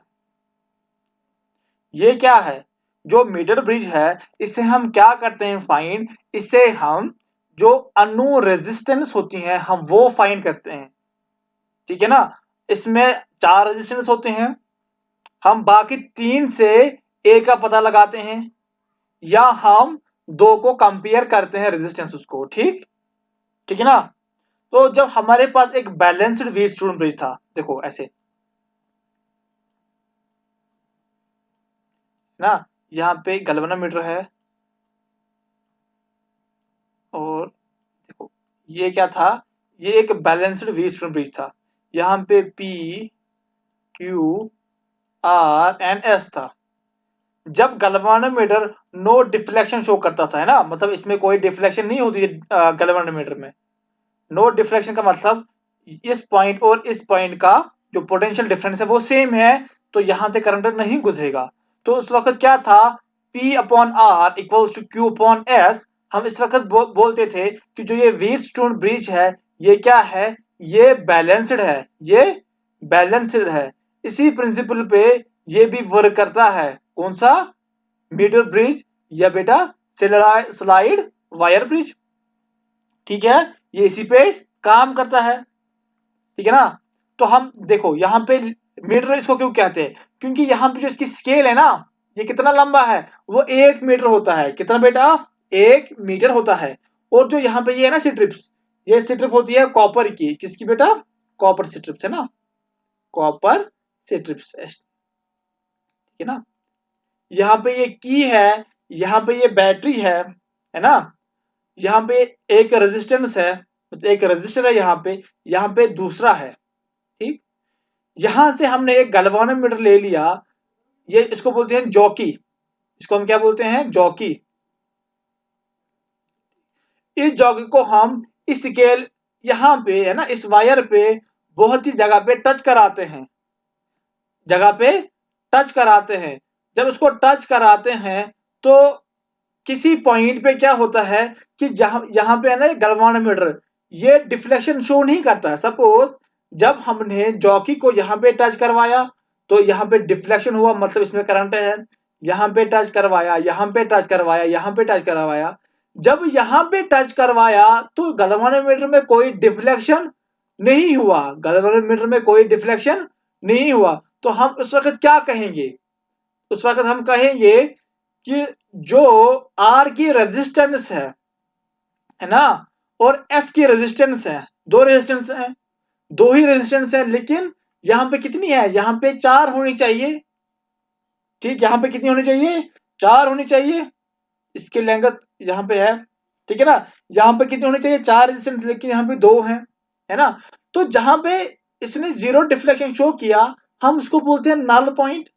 [SPEAKER 1] ये क्या है, जो मीटर ब्रिज है, इससे हम क्या करते हैं फाइंड, इससे हम जो अनु रेजिस्टेंस होती हैं हम वो फाइंड करते हैं। ठीक है ना। इसमें 4 रेजिस्टेंस होते हैं, हम बाकी 3 से एक का पता लगाते हैं, या हम दो को कंपेयर करते हैं रेजिस्टेंस उसको। ठीक, ठीक है ना। तो जब हमारे पास एक बैलेंस्ड व्हीटस्टोन ब्रिज था, देखो ऐसे ना, यहाँ पे गैल्वेनोमीटर है, और देखो ये क्या था, ये एक बैलेंस्ड व्हीटस्टोन ब्रिज था। यहाँ पे P Q R and S था। जब गैल्वेनोमीटर नो डिफ्लेक्शन शो करता था, है ना, मतलब इसमें कोई डिफ्लेक्शन नहीं होती है गैल्वेनोमीटर में। नो डिफ्लेक्शन का मतलब इस पॉइंट और इस पॉइंट का जो पोटेंशियल डिफरेंस है वो सेम है, तो यहां से करंट नहीं गुजरेगा। तो उस वक्त क्या था, P upon R equals to Q upon S। हम इस वक्त बोलते थे कि जो ये व्हीटस्टोन ब्रिज है, ये क्या है, ये बैलेंस्ड है, ये बैलेंस्ड है। इसी प्रिंसिपल पे ये भी वर्क करता है, कौन सा, मीटर ब्रिज, या बेटा स्लाइड वायर ब्रिज। ठीक है, ये इसी पे काम करता है। ठीक है ना। तो हम देखो यहाँ पे मीटर इसको क्यों कहते हैं, क्योंकि यहाँ पे जो इसकी स्केल है ना, ये कितना लंबा है, वो 1 मीटर होता है। कितना बेटा, 1 मीटर होता है। और जो यहाँ पे ये है ना स्ट्रिप्स, ये स्ट्रिप होती है कॉपर की, किसकी बेटा, कॉपर स्ट्रिप्स, है ना, कॉपर स्ट्रिप्स, ठीक है ना। यहाँ पे ये की है, यहाँ पे ये बैटरी है ना। यहाँ पे एक रेजिस्टेंस है, एक रजिस्टर है यहाँ पे दूसरा है, ठीक। यहां से हमने एक गैल्वानोमीटर ले लिया, ये इसको बोलते हैं जॉकी, इसको हम क्या बोलते हैं, जॉकी। इस जॉकी को हम इस स्केल यहाँ पे है ना, इस वायर पे बहुत ही जगह पे टच कराते हैं, जगह पे टच कराते हैं। जब इसको टच कराते हैं तो किसी पॉइंट पे क्या होता है कि जहां यहाँ पे है ना गैल्वानोमीटर, ये डिफ्लेक्शन शो नहीं करता है। सपोज जब हमने जॉकी को यहाँ पे टच करवाया तो यहाँ पे डिफ्लेक्शन हुआ, मतलब इसमें करंट है। यहाँ पे टच करवाया, यहाँ पे टच करवाया, यहाँ पे टच करवाया, जब यहाँ पे टच करवाया तो गैल्वानोमीटर में कोई डिफ्लेक्शन नहीं हुआ, गैल्वानोमीटर में कोई डिफ्लेक्शन नहीं हुआ। तो हम उस वक्त क्या कहेंगे, उस वक्त हम कहेंगे कि जो आर की रेजिस्टेंस है ना, और एस की रेजिस्टेंस है, दो रेजिस्टेंस है, दो ही रेजिस्टेंस है, लेकिन यहां पे कितनी है, यहां पे 4 होनी चाहिए, ठीक। यहां पे कितनी होनी चाहिए, 4 होनी चाहिए। इसकी लेंथ यहां पे है, ठीक है ना। यहां पे कितनी होनी चाहिए, 4 रेजिस्टेंस, लेकिन यहां पे 2 है ना। तो जहां पे इसने जीरो डिफ्लेक्शन शो किया, हम उसको बोलते हैं नल पॉइंट,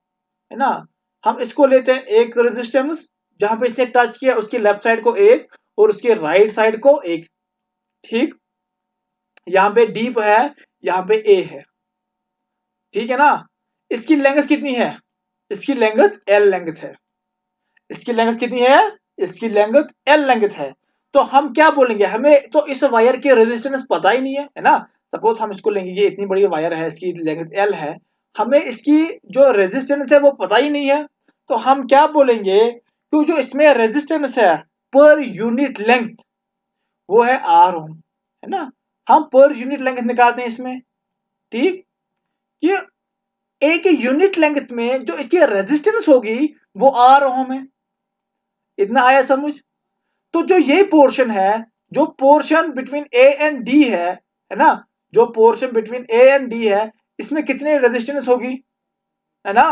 [SPEAKER 1] है ना। हम इसको लेते हैं एक रेजिस्टेंस, जहां पे इसने टच किया उसकी लेफ्ट साइड को एक और उसके राइट साइड को एक, ठीक। यहाँ पे डीप है, यहाँ पे ए है, ठीक है ना। इसकी लेंथ कितनी है, इसकी लेंथ एल लेंथ है, इसकी लेंथ कितनी है, इसकी लेंथ एल लेंथ है। तो हम क्या बोलेंगे, हमें तो इस वायर की रेजिस्टेंस पता ही नहीं है ना। सपोज हम इसको लेंगे, ये इतनी बड़ी वायर है, इसकी लेंथ एल है, हमें इसकी जो रेजिस्टेंस है वो पता ही नहीं है। तो हम क्या बोलेंगे कि जो इसमें रेजिस्टेंस है पर यूनिट लेंथ, वो है आर ओम, है ना। हम पर यूनिट लेंथ निकालते हैं इसमें, ठीक। कि एक यूनिट लेंथ में जो इसकी रेजिस्टेंस होगी वो आर ओम है। इतना आया समझ। तो जो ये पोर्शन है, जो portion between A and D है ना, जो portion between A and D है, इसमें कितनी रेजिस्टेंस होगी, है ना।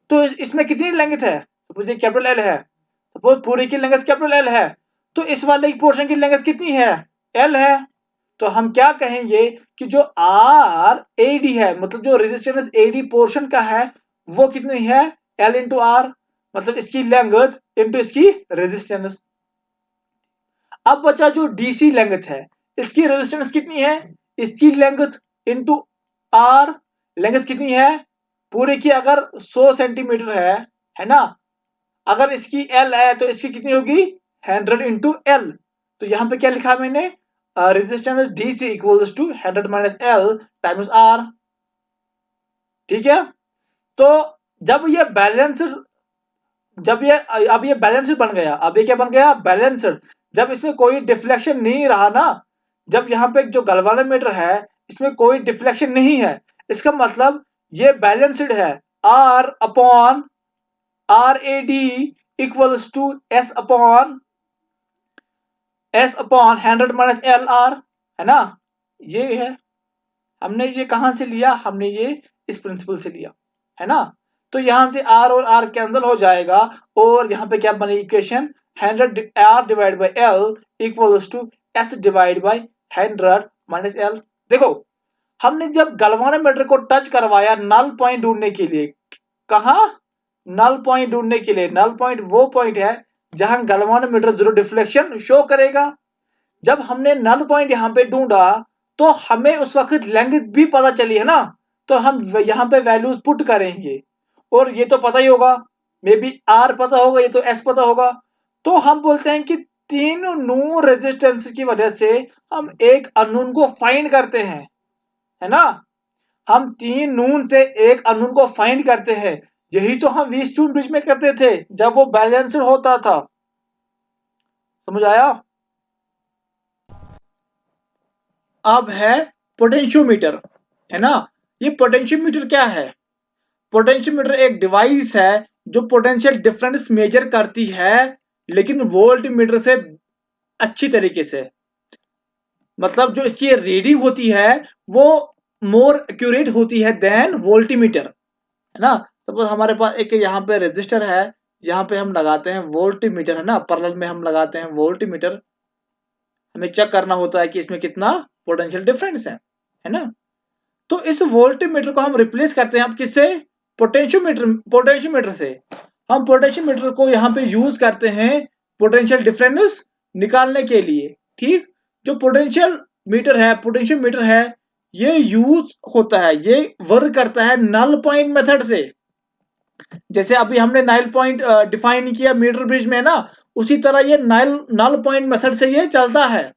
[SPEAKER 1] तो इसमें कितनी लेंथ है, सपोज ये कैपिटल एल है, सपोज पूरी की लेंथ कैपिटल एल है, तो इस वाले पोर्शन की लेंथ कितनी है, एल है। तो हम क्या कहेंगे कि जो आर ए डी है, मतलब जो रेजिस्टेंस ए डी पोर्शन का है, वो कितनी है, एल इंटू आर, मतलब इसकी लेंथ इंटू इसकी रेजिस्टेंस। अब बचा जो डीसी लेंथ है, इसकी रेजिस्टेंस कितनी है, इसकी लेंथ इंटू आर, लेंथ कितनी है पूरे की, अगर 100 सेंटीमीटर है ना, अगर इसकी एल है तो इसकी कितनी होगी, 100 इंटू एल। तो यहां पे क्या लिखा मैंने, resistance DC equals to 100 minus L times R, ठीक है। तो जब ये बैलेंस्ड, जब ये अब ये बैलेंस्ड बन गया, अब ये क्या बन गया, बैलेंस्ड। जब इसमें कोई डिफ्लेक्शन नहीं रहा ना, जब यहाँ पे जो गैल्वानोमीटर है इसमें कोई डिफ्लेक्शन नहीं है, इसका मतलब ये बैलेंस्ड है। R upon R A D equals to S upon 100 minus L R, है ना। ये है, हमने ये कहां से लिया, हमने ये इस प्रिंसिपल से लिया, है ना। तो यहां से आर और आर कैंसिल हो जाएगा, और यहाँ पे क्या बनेगी equation, 100 R divide by L equals to S divide by 100 minus L. देखो, हमने जब गैल्वानोमीटर को टच करवाया नल पॉइंट ढूंढने के लिए, कहा, नल पॉइंट ढूंढने के लिए, नल पॉइंट वो पॉइंट है जहां गैल्वानोमीटर जीरो डिफ्लेक्शन शो करेगा। जब हमने नल पॉइंट यहाँ पे ढूंढा तो हमें उस वक्त लेंथ भी पता चली, है ना। तो हम यहाँ पे वैल्यूज पुट करेंगे, और ये तो पता ही होगा, मे बी आर पता होगा, ये तो एस पता होगा। तो हम बोलते हैं कि तीन नो रेजिस्टेंस की वजह से हम एक अननोन को फाइंड करते हैं, है ना। हम तीन नून से एक अननोन को फाइंड करते हैं। यही तो हम व्हीटस्टोन ब्रिज में करते थे जब वो बैलेंस्ड होता था। समझ आया। अब है पोटेंशियोमीटर, है ना। ये पोटेंशियोमीटर क्या है, पोटेंशियोमीटर एक डिवाइस है जो पोटेंशियल डिफरेंस मेजर करती है, लेकिन वोल्ट मीटर से अच्छी तरीके से। मतलब जो इसकी रीडिंग होती है वो मोर एक्यूरेट होती है देन वोल्टीमीटर, है ना। सपोज हमारे पास एक यहाँ पे रजिस्टर है, यहाँ पे हम लगाते हैं वोल्टीमीटर, है ना, पैरेलल में हम लगाते हैं वोल्टीमीटर, हमें चेक करना होता है कि इसमें कितना पोटेंशियल डिफरेंस है ना। तो इस वोल्टमीटर को हम रिप्लेस करते हैं हम किससे, पोटेंशियोमीटर से। हम पोटेंशियोमीटर को यहाँ पे यूज करते हैं पोटेंशियल डिफरेंस निकालने के लिए। ठीक, जो पोटेंशियोमीटर है ये यूज होता है, ये वर्क करता है नल पॉइंट मेथड से। जैसे अभी हमने नल पॉइंट डिफाइन किया मीटर ब्रिज में ना, उसी तरह ये नल पॉइंट मेथड से ये चलता है।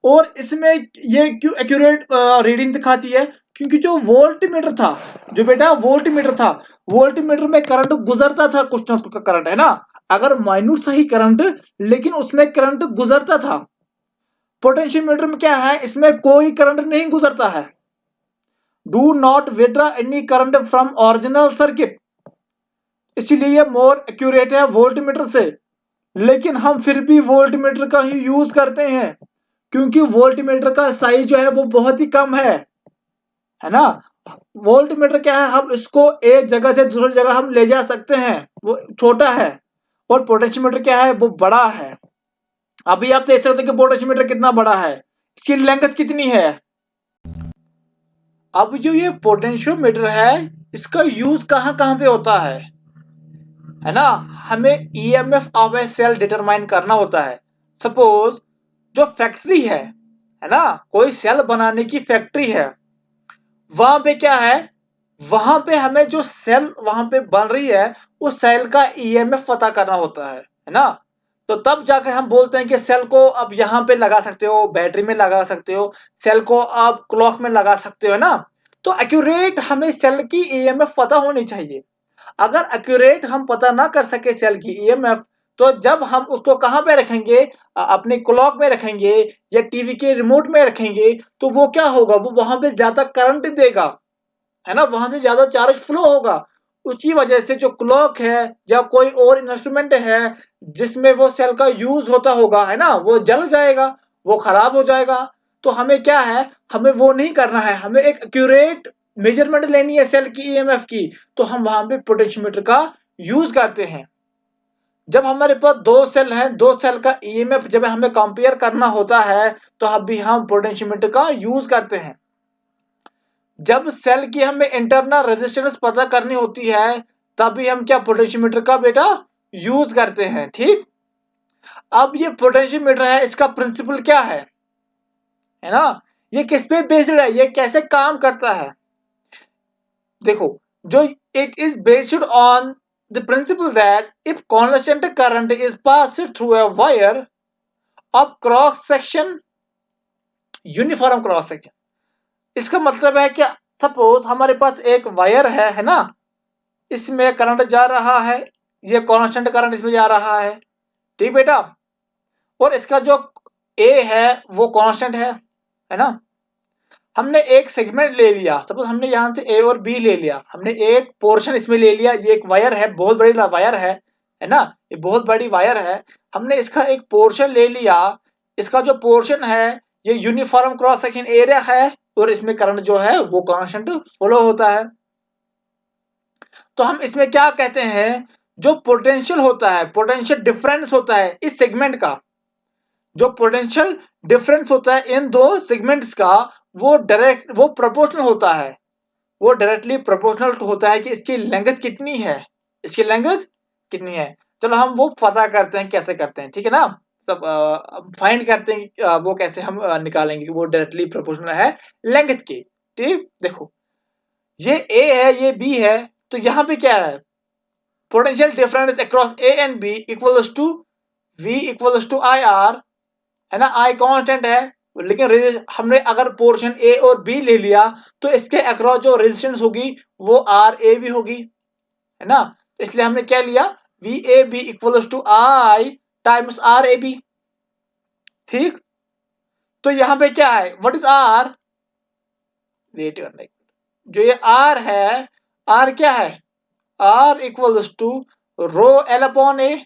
[SPEAKER 1] और इसमें ये क्यों एक्यूरेट रीडिंग दिखाती है, क्योंकि जो वोल्टमीटर था, जो बेटा वोल्टमीटर था, वोल्टमीटर में करंट गुजरता था, कुछ ना कुछ करंट है ना, अगर माइन्यूट सही करंट, लेकिन उसमें करंट गुजरता था। पोटेंशियोमीटर में क्या है, इसमें कोई करंट नहीं गुजरता है। Do not withdraw any current from original circuit, इसीलिए ये मोर एक्यूरेट है वोल्टमीटर से। लेकिन हम फिर भी वोल्टमीटर का ही यूज करते हैं, क्योंकि वोल्टमीटर का साइज जो है वो बहुत ही कम है ना। वोल्टमीटर क्या है, हम इसको एक जगह से दूसरी जगह हम ले जा सकते हैं, वो छोटा है। और पोटेंशियोमीटर क्या है, वो बड़ा है। अभी आप देख सकते हैं कि पोटेंशियोमीटर कितना बड़ा है, इसकी लेंथ कितनी है। अब जो ये पोटेंशियोमीटर है, इसका यूज कहाँ कहाँ पे होता है ना। हमें EMF of a cell determine करना होता है। सपोज जो फैक्ट्री है ना, कोई सेल बनाने की फैक्ट्री है, वहां पे क्या है, वहां पे हमें जो सेल वहां पे बन रही है उस सेल का ईएमएफ पता करना होता है ना। तो तब जाकर हम बोलते हैं कि सेल को अब यहाँ पे लगा सकते हो, बैटरी में लगा सकते हो, सेल को आप क्लॉक में लगा सकते हो ना। तो एक्यूरेट हमें सेल की ईएमएफ पता होनी चाहिए। अगर एक्यूरेट हम पता ना कर सके सेल की ईएमएफ, तो जब हम उसको कहां पे रखेंगे, अपने क्लॉक में रखेंगे या टीवी के रिमोट में रखेंगे, तो वो क्या होगा, वो वहां पे ज्यादा करंट देगा, है ना, वहां से ज्यादा चार्ज फ्लो होगा। उसकी वजह से जो क्लॉक है या कोई और इंस्ट्रूमेंट है जिसमें वो सेल का यूज होता होगा, है ना, वो जल जाएगा, वो खराब हो जाएगा। तो हमें क्या है, हमें वो नहीं करना है, हमें एक एक्यूरेट मेजरमेंट लेनी है सेल की ईएमएफ की। तो हम वहां पे पोटेंशियोमीटर का यूज करते हैं। जब हमारे पास दो सेल हैं, दो सेल का ईएमएफ जब हमें कंपेयर करना होता है, तो अभी हम पोटेंशियोमीटर का यूज करते हैं। जब सेल की हमें इंटरनल रेजिस्टेंस पता करनी होती है, तभी हम क्या पोटेंशियोमीटर का बेटा यूज करते हैं। ठीक, अब ये पोटेंशियोमीटर है, इसका प्रिंसिपल क्या है ना, ये किस पे बेस्ड है, ये कैसे काम करता है। देखो, जो it is based on the principal that if constant current is passed through a wire of cross section uniform cross section. इसका मतलब है कि सपोज हमारे पास एक वायर है ना, इसमें करंट जा रहा है, ये कांस्टेंट करंट इसमें जा रहा है। ठीक बेटा, और इसका जो ए है वो कांस्टेंट है ना। हमने एक सेगमेंट ले लिया, सपोज हमने यहां से ए और बी ले लिया, हमने एक पोर्शन इसमें ले लिया, ये एक वायर है, बहुत बड़ी वायर है ना, ये बहुत बड़ी वायर है। हमने इसका एक पोर्शन ले लिया, इसका जो पोर्शन है ये यूनिफॉर्म क्रॉस सेक्शन एरिया है, और इसमें करंट जो है वो कांस्टेंट फॉलो होता है। तो हम इसमें क्या कहते हैं, जो पोटेंशियल होता है, पोटेंशियल डिफरेंस होता है इस सेगमेंट का, जो पोटेंशियल डिफरेंस होता है इन दो सेगमेंट्स का, वो प्रोपोर्शनल होता है, वो डायरेक्टली प्रोपोर्शनल होता है कि इसकी लेंथ कितनी है, इसकी लेंथ कितनी है। चलो हम वो पता करते हैं, कैसे करते हैं, ठीक है ना। तब फाइंड करते हैं कि वो कैसे हम निकालेंगे कि वो डायरेक्टली प्रोपोर्शनल है लेंथ की। ठीक, देखो ये ए है, ये बी है, तो यहाँ पे क्या है, potential difference across A and B equals to V equals to I R, है ना, आई कांस्टेंट है। लेकिन हमने अगर पोर्शन ए और बी ले लिया, तो इसके अक्रॉस जो रेजिस्टेंस होगी वो आर ए बी होगी, है ना। इसलिए हमने क्या लिया, V A B equals to I times R A B. ठीक, तो यहां पे क्या है, व्हाट इज आर, वेट करने, जो ये आर है, आर क्या है, R equals to rho L upon A.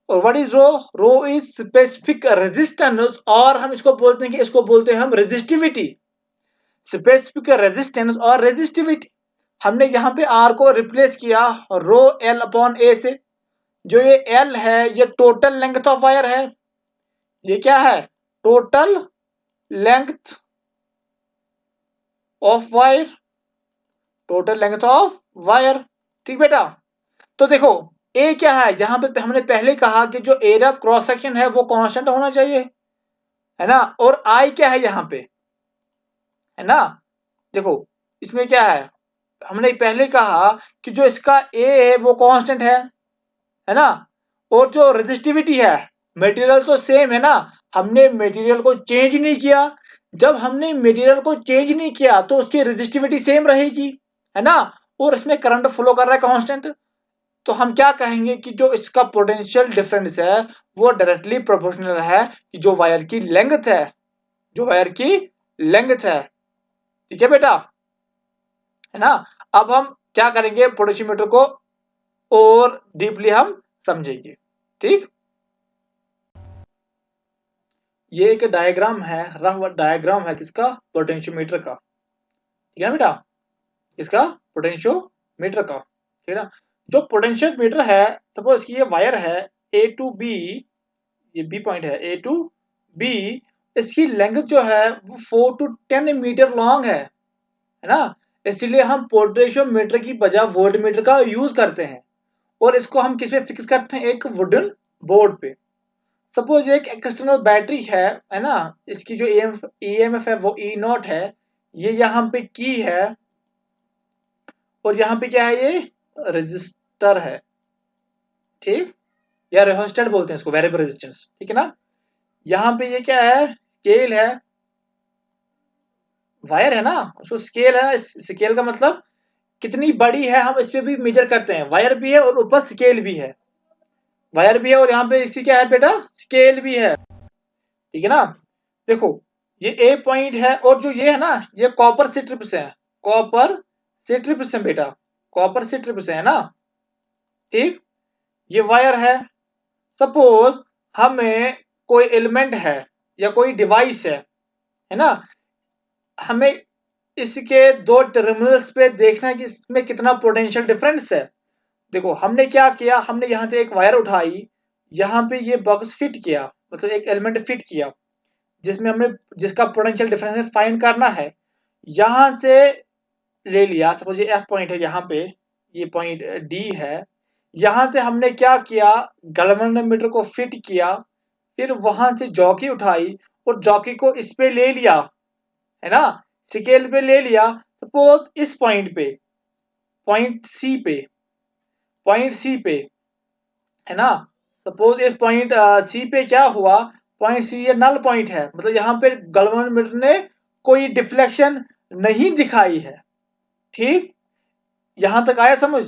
[SPEAKER 1] और what is rho, rho is specific resistance, और हम इसको बोलते हैं कि इसको बोलते हैं हम रेजिस्टिविटी, स्पेसिफिक रेजिस्टेंस और रेजिस्टिविटी। हमने यहाँ पे आर को रिप्लेस किया रो एल अपॉन ए से। जो ये एल है ये टोटल लेंथ ऑफ वायर है, ये क्या है, total length of wire, total length of wire. ठीक बेटा, तो देखो ए क्या है, जहां पे हमने पहले कहा कि जो एरिया ऑफ क्रॉस सेक्शन है वो कांस्टेंट होना चाहिए, है ना, और आई क्या है यहाँ पे, है ना। देखो इसमें क्या है, हमने पहले कहा कि जो इसका ए है वो कांस्टेंट है ना, और जो रेजिस्टिविटी है, मटेरियल तो सेम है ना, हमने मटेरियल को चेंज नहीं किया। जब हमने मटेरियल को चेंज नहीं किया तो उसकी रेजिस्टिविटी सेम रहेगी, है ना, और इसमें करंट फ्लो कर रहा है कांस्टेंट। तो हम क्या कहेंगे कि जो इसका पोटेंशियल डिफरेंस है वो डायरेक्टली प्रोपोर्शनल है कि जो वायर की लेंथ है, जो वायर की लेंथ है। ठीक है बेटा, है ना। अब हम क्या करेंगे, पोटेंशियोमीटर को और डीपली हम समझेंगे। ठीक, ये एक डायग्राम है, रफ डायग्राम है किसका, पोटेंशियोमीटर का। ठीक है बेटा, इसका पोटेंशियोमीटर का, ठीक है ना। जो पोटेंशियोमीटर है, सपोज कि ये वायर है ए टू बी, ये बी पॉइंट है ए टू बी, इसकी लेंथ जो है वो 4 to 10 मीटर लॉन्ग है ना। इसलिए हम पोटेंशियोमीटर की बजाय वोल्टमीटर का यूज करते हैं, और इसको हम किस पे फिक्स करते हैं, एक वुडन बोर्ड पे। सपोज एक एक्सटर्नल बैटरी है ना, इसकी जो ईएमएफ है वो ई नॉट है, ये यहाँ पे की है, और यहाँ पे क्या है, ये रजिस्टर है। ठीक, या रेजिस्टेंट बोलते हैं इसको, वेरिएबल रेजिस्टेंस, ठीक है ना। यहाँ पे ये क्या है, स्केल है, वायर है ना, उसको स्केल है ना, स्केल का मतलब कितनी बड़ी है हम इस पे भी मेजर करते हैं, वायर भी है और ऊपर स्केल भी है, वायर भी है और यहाँ पे इसकी क्या है बेटा, स्केल भी है। ठीक है ना। देखो ये ए पॉइंट है, और जो ये है ना, ये कॉपर स्ट्रिप्स है, कॉपर स्ट्रिप्स है बेटा, कॉपर स्ट्रिप्स है ना। ठीक, ये वायर सपोज हमें कोई एलिमेंट है या कोई डिवाइस है ना, हमें इसके दो टर्मिनल्स पे देखना है कि इसमें कितना पोटेंशियल डिफरेंस है। देखो हमने क्या किया, हमने यहाँ से एक वायर उठाई, यहाँ पे ये बॉक्स फिट किया, मतलब एक एलिमेंट फिट किया, जिसमें हमने जिसका पोटेंशियल डिफरेंस फाइंड करना है। यहाँ से ले लिया, सपोज ये एफ पॉइंट है, यहाँ पे ये पॉइंट डी है, यहाँ से हमने क्या किया, गैल्वेनोमीटर को फिट किया, फिर वहां से जॉकी उठाई और जॉकी को इस पे ले लिया, है ना, स्केल पे ले लिया। सपोज इस पॉइंट पे, पॉइंट सी पे, पॉइंट सी पे, है ना, सपोज इस पॉइंट सी पे क्या हुआ, पॉइंट सी ये नल पॉइंट है, मतलब यहाँ पे गैल्वेनोमीटर ने कोई डिफ्लेक्शन नहीं दिखाई है। ठीक, यहां तक आया समझ।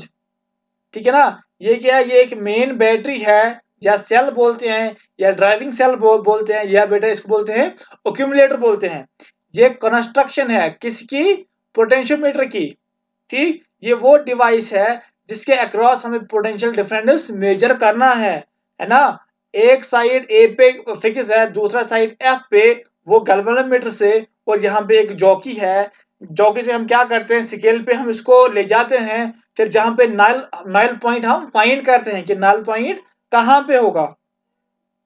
[SPEAKER 1] ठीक है ना, ये क्या है, ये एक मेन बैटरी है, या सेल बोलते हैं, या ड्राइविंग सेल बोलते हैं, या बेटा इसको बोलते हैं एक्यूमुलेटर बोलते हैं। ये कंस्ट्रक्शन है किसकी, पोटेंशियोमीटर की। ठीक, ये वो डिवाइस है जिसके अक्रॉस हमें पोटेंशियल डिफरेंस मेजर करना है ना। एक साइड ए पे फिक्स है, दूसरा साइड एफ पे, वो गैल्वेनोमीटर से, और यहाँ पे एक जॉकी है, जॉकी से हम क्या करते हैं, स्केल पे हम इसको ले जाते हैं, फिर जहां पे नल नल पॉइंट हम फाइंड करते हैं कि नल पॉइंट कहाँ पे होगा।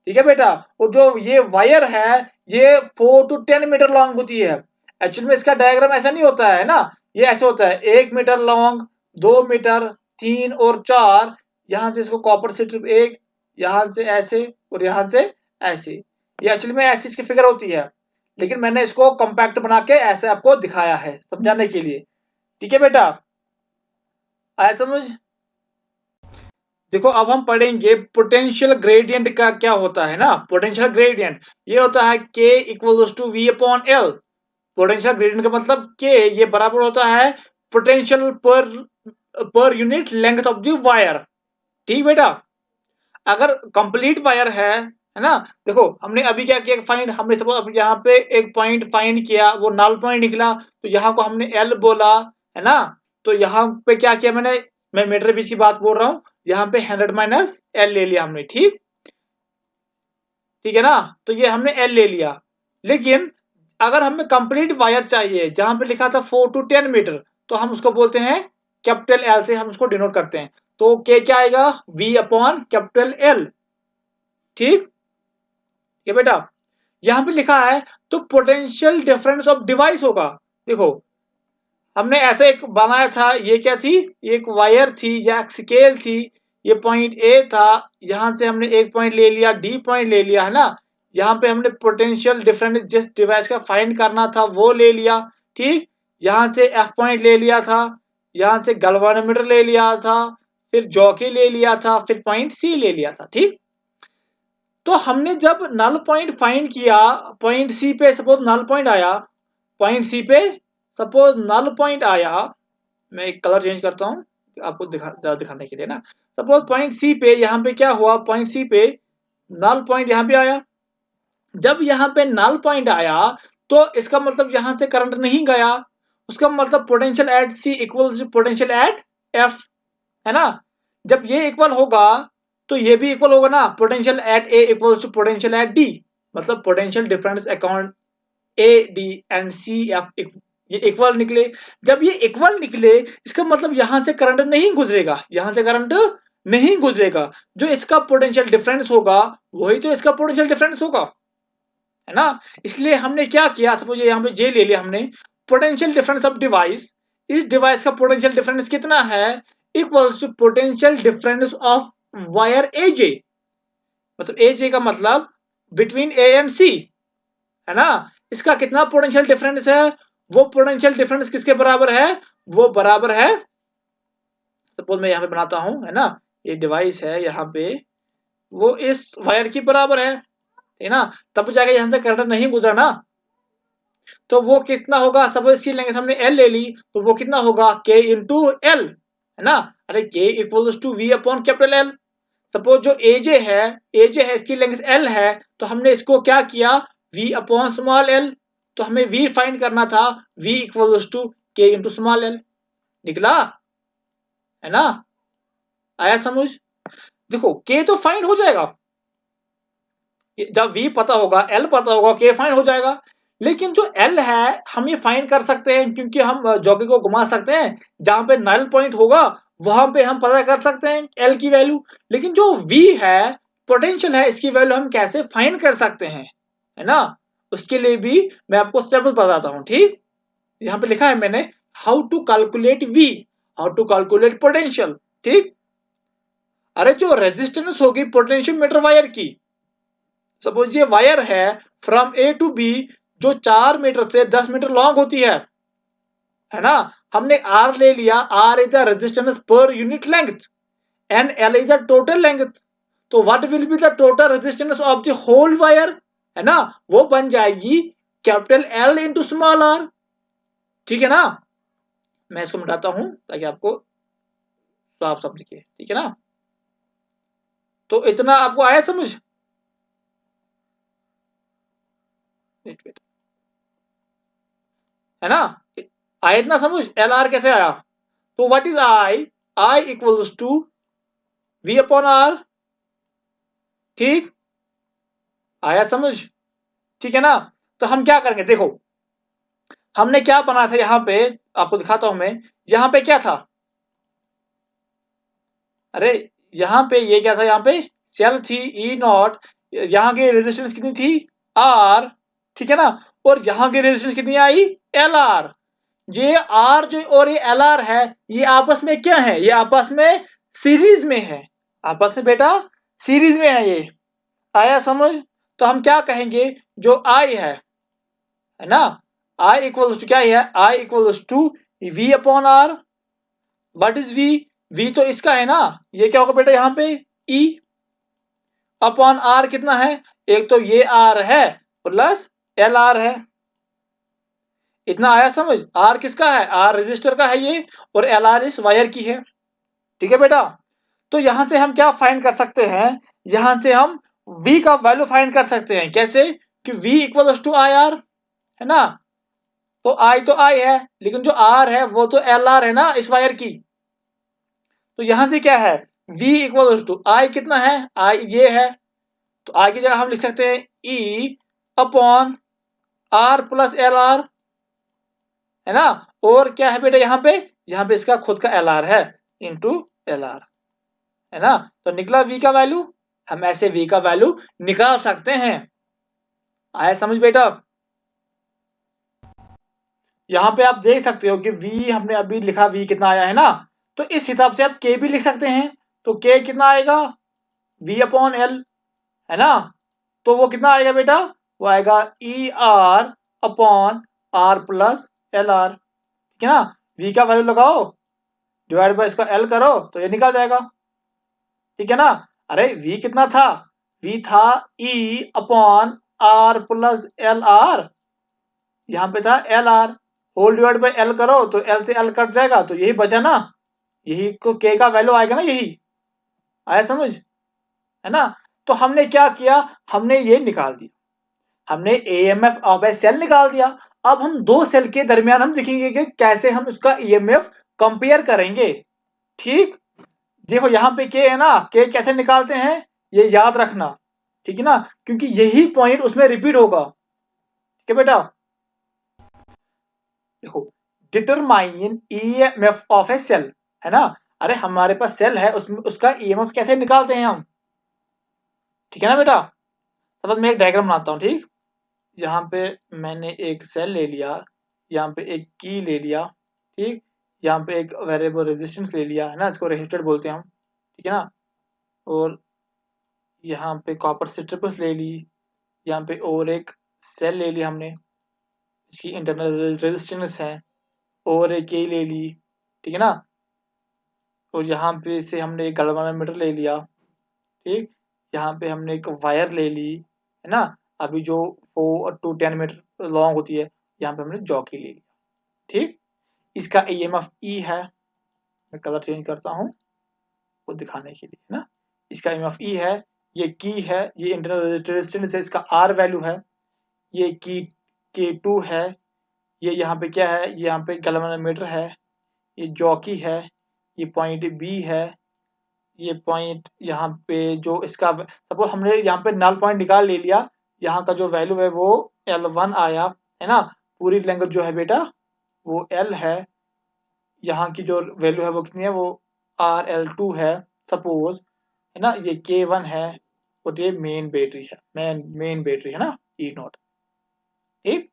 [SPEAKER 1] ठीक है बेटा, और जो ये वायर है ये 4 to 10 मीटर लॉन्ग होती है। एक्चुअल में इसका डायग्राम ऐसा नहीं होता है ना, ये ऐसे होता है 1 मीटर लॉन्ग, 2 मीटर, 3 और 4, यहाँ से इसको कॉपर स्ट्रिप एक, यहाँ से ऐसे और यहाँ से ऐसे, ये एक्चुअली में ऐसी इसकी फिगर होती है, लेकिन मैंने इसको कॉम्पैक्ट बना के ऐसे आपको दिखाया है समझाने के लिए। ठीक है बेटा, आया समझ। देखो अब हम पढ़ेंगे पोटेंशियल ग्रेडियंट का क्या होता है ना। पोटेंशियल ग्रेडियंट ये होता है K equals to V upon L। Potential gradient का मतलब K ये बराबर होता है potential per unit length of the wire. ठीक बेटा, अगर कंप्लीट वायर है ना, देखो हमने अभी क्या किया, फाइंड, हमने सपोज यहाँ पे एक पॉइंट फाइंड किया, वो नल पॉइंट निकला, तो यहाँ को हमने L बोला, है ना। तो यहाँ पे क्या किया मैंने, मैं मीटर बीच की बात बोल रहा हूँ, यहाँ पे 100 माइनस L ले लिया हमने। ठीक, ठीक है ना, तो ये हमने L ले लिया। लेकिन अगर हमें कंप्लीट वायर चाहिए, जहां पे लिखा था 4 to 10 मीटर, तो हम उसको बोलते हैं कैपिटल L से हम उसको डिनोट करते हैं। तो K क्या आएगा, V अपॉन कैपिटल L। ठीक, ठीक है बेटा, यहाँ पे लिखा है तो पोटेंशियल डिफरेंस ऑफ डिवाइस होगा। देखो हमने ऐसे एक बनाया था, ये क्या थी, एक वायर थी या एक स्केल थी, ये पॉइंट ए था, यहां से हमने एक पॉइंट ले लिया, डी पॉइंट ले लिया, है ना। यहाँ पे हमने पोटेंशियल डिफरेंस जिस डिवाइस का फाइंड करना था वो ले लिया, ठीक। यहाँ से एफ पॉइंट ले लिया था, यहाँ से गैल्वेनोमीटर ले लिया था, फिर जॉकी ले लिया था, फिर पॉइंट सी ले लिया था, ठीक। तो हमने जब नल पॉइंट फाइंड किया, पॉइंट सी पे सपोज नल पॉइंट आया, पॉइंट सी पे सपोज नल पॉइंट आया, मैं एक कलर चेंज करता हूँ आपको ज्यादा दिखाने के लिए ना। सपोज पॉइंट सी पे यहाँ पे क्या हुआ, पॉइंट सी पे नल पॉइंट यहाँ पे आया। जब यहाँ पे नल पॉइंट आया तो इसका मतलब यहाँ से करंट नहीं गया, उसका मतलब potential at C equal to potential at F, है ना। जब ये इक्वल होगा तो ये भी इक्वल होगा ना, potential at A equal to potential at D, मतलब पोटेंशियल डिफरेंस अकाउंट A D and C F ये इक्वल निकले। जब ये इक्वल निकले इसका मतलब यहां से करंट नहीं गुजरेगा, यहां से करंट नहीं गुजरेगा, जो इसका पोटेंशियल डिफरेंस होगा वही तो इसका पोटेंशियल डिफरेंस होगा, है ना। इसलिए हमने क्या किया, सपोज यहाँ पे जे ले लिया हमने, पोटेंशियल डिफरेंस ऑफ डिवाइस, इस डिवाइस का पोटेंशियल डिफरेंस कितना है, equals to potential difference of wire A J, मतलब ए जे का मतलब बिटवीन ए एंड सी, है ना। इसका कितना पोटेंशियल डिफरेंस है, वो पोटेंशियल डिफरेंस किसके बराबर है, वो बराबर है, सपोज मैं यहाँ पे बनाता हूँ, है ना, ये डिवाइस है यहाँ पे, वो इस वायर की बराबर है ना, तब जाके यहाँ से करंट नहीं गुजरा ना। तो वो कितना होगा, सपोज इसकी लेंथ हमने एल ले ली, तो वो कितना होगा के इंटू एल, है ना। अरे K equals to V upon capital L. Suppose जो एजे है, एजे है इसकी लेंथ एल है, तो हमने इसको क्या किया, वी अपॉन स्मॉल एल, तो हमें वी फाइंड करना था, वी इक्वल्स टू के इंटू स्मॉल एल, निकला, है ना, आया समझ। देखो के तो फाइंड हो जाएगा, जब वी पता होगा, एल पता होगा, के फाइंड हो जाएगा। लेकिन जो एल है हम ये फाइंड कर सकते हैं, क्योंकि हम जॉकी को घुमा सकते हैं, जहां पे नल पॉइंट होगा वहां पे हम पता कर सकते हैं एल की वैल्यू। लेकिन जो वी है, पोटेंशियल है, इसकी वैल्यू हम कैसे फाइंड कर सकते हैं, है ना। उसके लिए भी मैं आपको स्टेप बताता हूँ, ठीक। यहाँ पे लिखा है मैंने, how to calculate V, how to calculate potential, ठीक। अरे जो रेजिस्टेंस होगी पोटेंशियोमीटर वायर की, सपोज ये वायर है फ्रॉम ए टू बी, जो 4 मीटर से 10 मीटर लॉन्ग होती है ना। हमने आर ले लिया, R is the resistance per unit length and L is the total length. तो what will be the total resistance of the whole wire, है ना, वो बन जाएगी capital L into small R, ठीक है ना। मैं इसको मिटाता हूं ताकि आपको साफ साफ दिखे, ठीक है ना। तो इतना आपको आया समझ, है ना, आया इतना समझ, एल आर कैसे आया। तो what is I, I equals to V upon R, ठीक, आया समझ, ठीक है ना। तो हम क्या करेंगे, देखो हमने क्या बना था यहाँ पे, आपको दिखाता हूं मैं, यहाँ पे क्या था, अरे यहाँ पे ये क्या था, यहाँ पे सेल थी ई नॉट, यहाँ की रेजिस्टेंस कितनी थी आर, ठीक है ना, और यहाँ की रेजिस्टेंस कितनी आई एल आर। ये आर जो और ये एल आर है, ये आपस में क्या है, ये आपस में सीरीज में है, आपस में बेटा सीरीज में है ये, आया समझ। तो हम क्या कहेंगे, जो आई है ना, आई इक्वल्स टू क्या है, I equals to V upon R. What is V, V तो इसका है ना, ये क्या होगा बेटा यहाँ पे ई अपॉन आर, कितना है, एक तो ये आर है प्लस एल आर है, इतना आया समझ। आर किसका है, आर रेजिस्टर का है ये, और एल आर इस वायर की है, ठीक है बेटा। तो यहां से हम क्या फाइंड कर सकते हैं, यहां से हम v का वैल्यू फाइंड कर सकते हैं, कैसे, कि v equal to I R, है ना। तो i तो i है, लेकिन जो r है वो तो एल आर है ना इस वायर की। तो यहां से क्या है, v इक्वल टू i कितना है, i ये है, तो i की जगह हम लिख सकते हैं e upon r plus L R, है ना। और क्या है बेटा यहाँ पे इसका खुद का एल आर है इंटू एल आर, है ना। तो निकला v का वैल्यू, हम ऐसे v का वैल्यू निकाल सकते हैं, आया समझ बेटा? यहाँ पे आप देख सकते हो कि v हमने अभी लिखा, v कितना आया है ना, तो इस हिसाब से आप k भी लिख सकते हैं। तो k कितना आएगा, v अपॉन l, है ना। तो वो कितना आएगा बेटा, वो आएगा E R upon R plus L R, ठीक है ना। v का वैल्यू लगाओ, डिवाइड बाय इसका l करो, तो ये निकल जाएगा, ठीक है ना। अरे v कितना था, v था e upon R plus L R, यहाँ पे था L R, whole divide by L करो तो एल से एल कट जाएगा, तो यही बचा ना, यही को के का वैल्यू आएगा ना, यही आया समझ, है ना। तो हमने क्या किया, हमने ये निकाल दिया, हमने एएमएफ ऑफ ए सेल निकाल दिया। अब हम दो सेल के दरमियान हम देखेंगे कि कैसे हम उसका ईएमएफ कंपेयर करेंगे, ठीक। देखो यहाँ पे के है ना, के कैसे निकालते हैं ये याद रखना, ठीक है ना, क्योंकि यही पॉइंट उसमें रिपीट होगा, ठीक है बेटा। देखो, determine EMF of a cell, है ना। अरे हमारे पास सेल है, उसमें उसका ईएमएफ कैसे निकालते हैं हम, ठीक है ना बेटा। सब मैं एक डायग्राम बनाता हूँ, ठीक। यहाँ पे मैंने एक सेल ले लिया, यहाँ पे एक की ले लिया, ठीक। यहाँ पे एक वेरिएबल रेजिस्टेंस ले लिया, है ना, इसको रेजिस्टर बोलते हैं हम, ठीक है ना। और यहाँ पे कॉपर स्ट्रिप्स ले ली, यहाँ पे और एक सेल ले लिया हमने, इसकी इंटरनल रेजिस्टेंस है, और एक ये ले ली, ठीक है ना। और यहाँ पे से हमने एक गैल्वेनोमीटर ले लिया, ठीक। यहाँ पे हमने एक वायर ले ली, है ना, अभी जो 4 to 10 मीटर लॉन्ग होती है, यहाँ पे हमने जॉकी ले लिया, ठीक। इसका ईएमएफ ई है, मैं कलर चेंज करता हूँ वो दिखाने के लिए, है ना। इसका ईएमएफ ई है, ये की है, ये इंटरनल रेजिस्टेंस है, इसका आर वैल्यू है, ये की K2 है, ये यहाँ पे क्या है, ये यहाँ पे गैल्वेनोमीटर है, ये जॉकी है, ये पॉइंट बी है, ये पॉइंट यहाँ पे जो इसका, सपोज हमने यहाँ पे नल पॉइंट निकाल ले लिया, यहाँ का जो वैल्यू है वो L1 आया, है ना। पूरी लेंथ जो है बेटा वो L है, यहाँ की जो वैल्यू है वो कितनी है, वो RL2 है सपोज, है ना। ये K1 है, और ये मेन बैटरी है, मेन बैटरी है ना, E0, ठीक।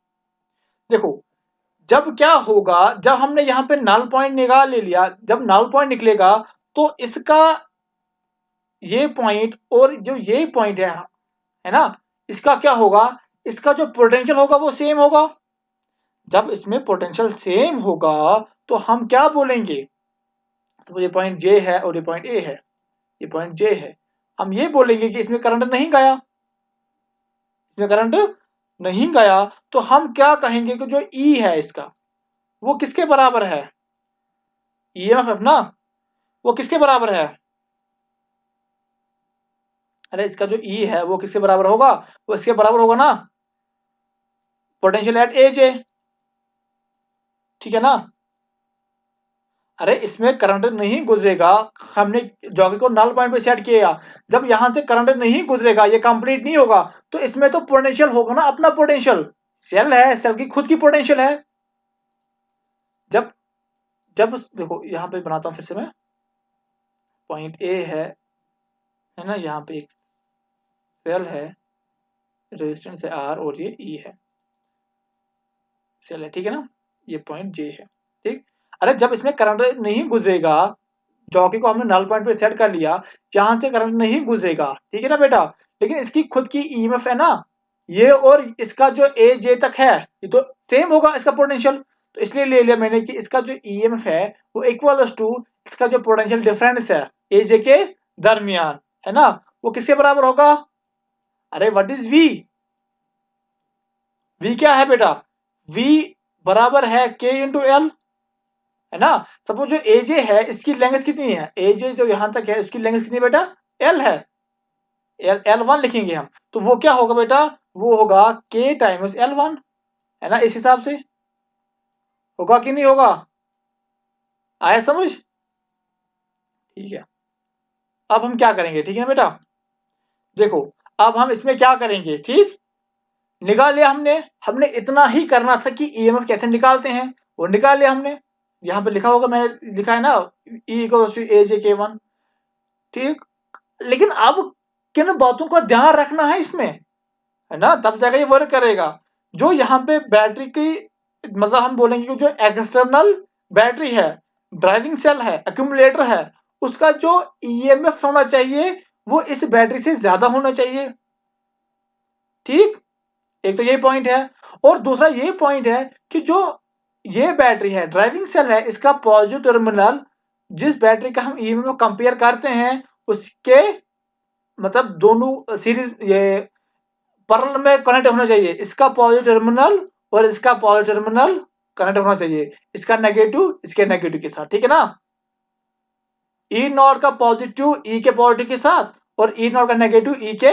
[SPEAKER 1] देखो, जब क्या होगा, जब हमने यहाँ पे नल पॉइंट निकाल ले लिया, जब नल पॉइंट निकलेगा तो इसका ये पॉइंट और जो ये पॉइंट है ना, इसका क्या होगा, इसका जो पोटेंशियल होगा वो सेम होगा। जब इसमें पोटेंशियल सेम होगा तो हम क्या बोलेंगे, तो ये पॉइंट जे है और ये पॉइंट ए है, ये पॉइंट जे है, हम ये बोलेंगे कि इसमें करंट नहीं गया, इसमें करंट नहीं गया, तो हम क्या कहेंगे कि जो ई है इसका वो किसके बराबर है, ईएमएफ ना, वो किसके बराबर है, अरे इसका जो ई है वो किसके बराबर होगा, वो इसके बराबर होगा ना, पोटेंशियल एट ए जे, ठीक है ना। अरे इसमें करंट नहीं गुजरेगा, हमने जॉकी को नल पॉइंट पे सेट किया, जब यहां से करंट नहीं गुजरेगा, ये कंप्लीट नहीं होगा, तो इसमें तो पोटेंशियल होगा ना, अपना पोटेंशियल, सेल है, सेल की खुद की पोटेंशियल है। जब जब देखो यहाँ पे बनाता हूँ फिर से मैं, पॉइंट ए है ना, यहाँ पे एक सेल है, रेजिस्टेंस है आर, और ये ई है, सेल है, ठीक है ना, ये पॉइंट जे है, ठीक। अरे जब इसमें करंट नहीं गुजरेगा, जॉकी को हमने नल पॉइंट पे सेट कर लिया, जहां से करंट नहीं गुजरेगा, ठीक है ना बेटा, लेकिन इसकी खुद की ईएमएफ है ना, ये और इसका जो ए जे तक है ये तो सेम होगा इसका पोटेंशियल, तो इसलिए ले लिया मैंने कि इसका जो ईएमएफ है वो इक्वल टू इसका जो पोटेंशियल डिफरेंस है ए जे के दरमियान, है ना, वो किसके बराबर होगा, अरे व्हाट इज वी, वी क्या है बेटा, वी बराबर है के इंटू एल, है ना। सपोज जो एजे है इसकी लेंथ कितनी है, एजे जो यहां तक है उसकी लेंथ कितनी है बेटा, एल है, L1 लिखेंगे हम, तो वो क्या होगा बेटा, वो होगा के टाइम्स L1, है ना, इस हिसाब से होगा कि नहीं होगा, आया समझ, ठीक है। अब हम क्या करेंगे, ठीक है ना बेटा। देखो, अब हम इसमें क्या करेंगे, ठीक, निकाल लिया हमने, हमने इतना ही करना था कि ईएमएफ कैसे निकालते हैं वो निकाल लिया हमने, यहाँ पे लिखा होगा, मैंने लिखा है ना, ई इक्वल्स टू ए जे के वन, ठीक। लेकिन अब किन बातों का ध्यान रखना है इसमें, है ना, तब जाकर ये वर्क करेगा। जो यहाँ पे बैटरी की मतलब हम बोलेंगे कि जो एक्सटर्नल बैटरी है, ड्राइविंग सेल है, एक्यूमुलेटर है, उसका जो ईएमएफ होना चाहिए वो इस बैटरी से ज्यादा होना चाहिए। ठीक, एक तो ये पॉइंट है। और दूसरा ये पॉइंट है कि जो ये बैटरी है, ड्राइविंग सेल है, इसका पॉजिटिव टर्मिनल जिस बैटरी का हम ईएमएफ कंपेयर करते हैं उसके मतलब दोनों सीरीज ये पैरेलल में कनेक्ट होना चाहिए। इसका पॉजिटिव टर्मिनल और इसका पॉजिटिव टर्मिनल कनेक्ट होना चाहिए, इसका नेगेटिव इसके नेगेटिव के साथ। ठीक है ना, ई नॉट का पॉजिटिव ई के पॉजिटिव के साथ और ई नॉट का नेगेटिव ई के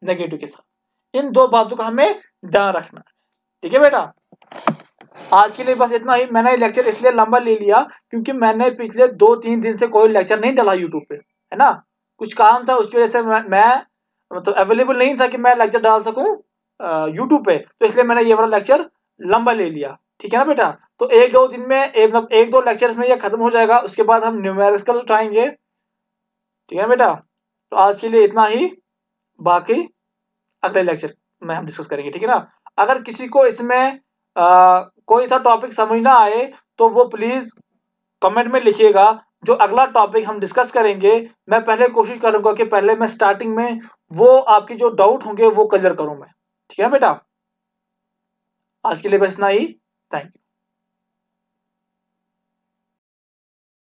[SPEAKER 1] नेगेटिव के साथ। इन दो बातों का हमें ध्यान रखना है। ठीक है बेटा, आज के लिए बस इतना ही। मैंने लेक्चर इसलिए लंबा ले लिया क्योंकि मैंने पिछले 2-3 दिन से कोई लेक्चर नहीं डाला यूट्यूब पे, है ना, कुछ काम था उसकी वजह से मैं मतलब अवेलेबल नहीं था कि मैं लेक्चर डाल सकूं यूट्यूब पे, तो इसलिए मैंने ये वाला लेक्चर लंबा ले लिया। ठीक है ना बेटा, तो 1-2 दिन में मतलब 1-2 लेक्चर्स में ये खत्म हो जाएगा, उसके बाद हम न्यूमेरिकल उठाएंगे। ठीक है बेटा, तो आज के लिए इतना ही, बाकी अगले लेक्चर में हम डिस्कस करेंगे। ठीक है ना, अगर किसी को इसमें कोई सा टॉपिक समझ ना आए तो वो प्लीज कमेंट में लिखिएगा। जो अगला टॉपिक हम डिस्कस करेंगे मैं पहले कोशिश करूंगा कि पहले मैं स्टार्टिंग में वो आपके जो डाउट होंगे वो क्लियर करूं मैं। ठीक है ना बेटा, आज के लिए बस इतना ही। Thank you.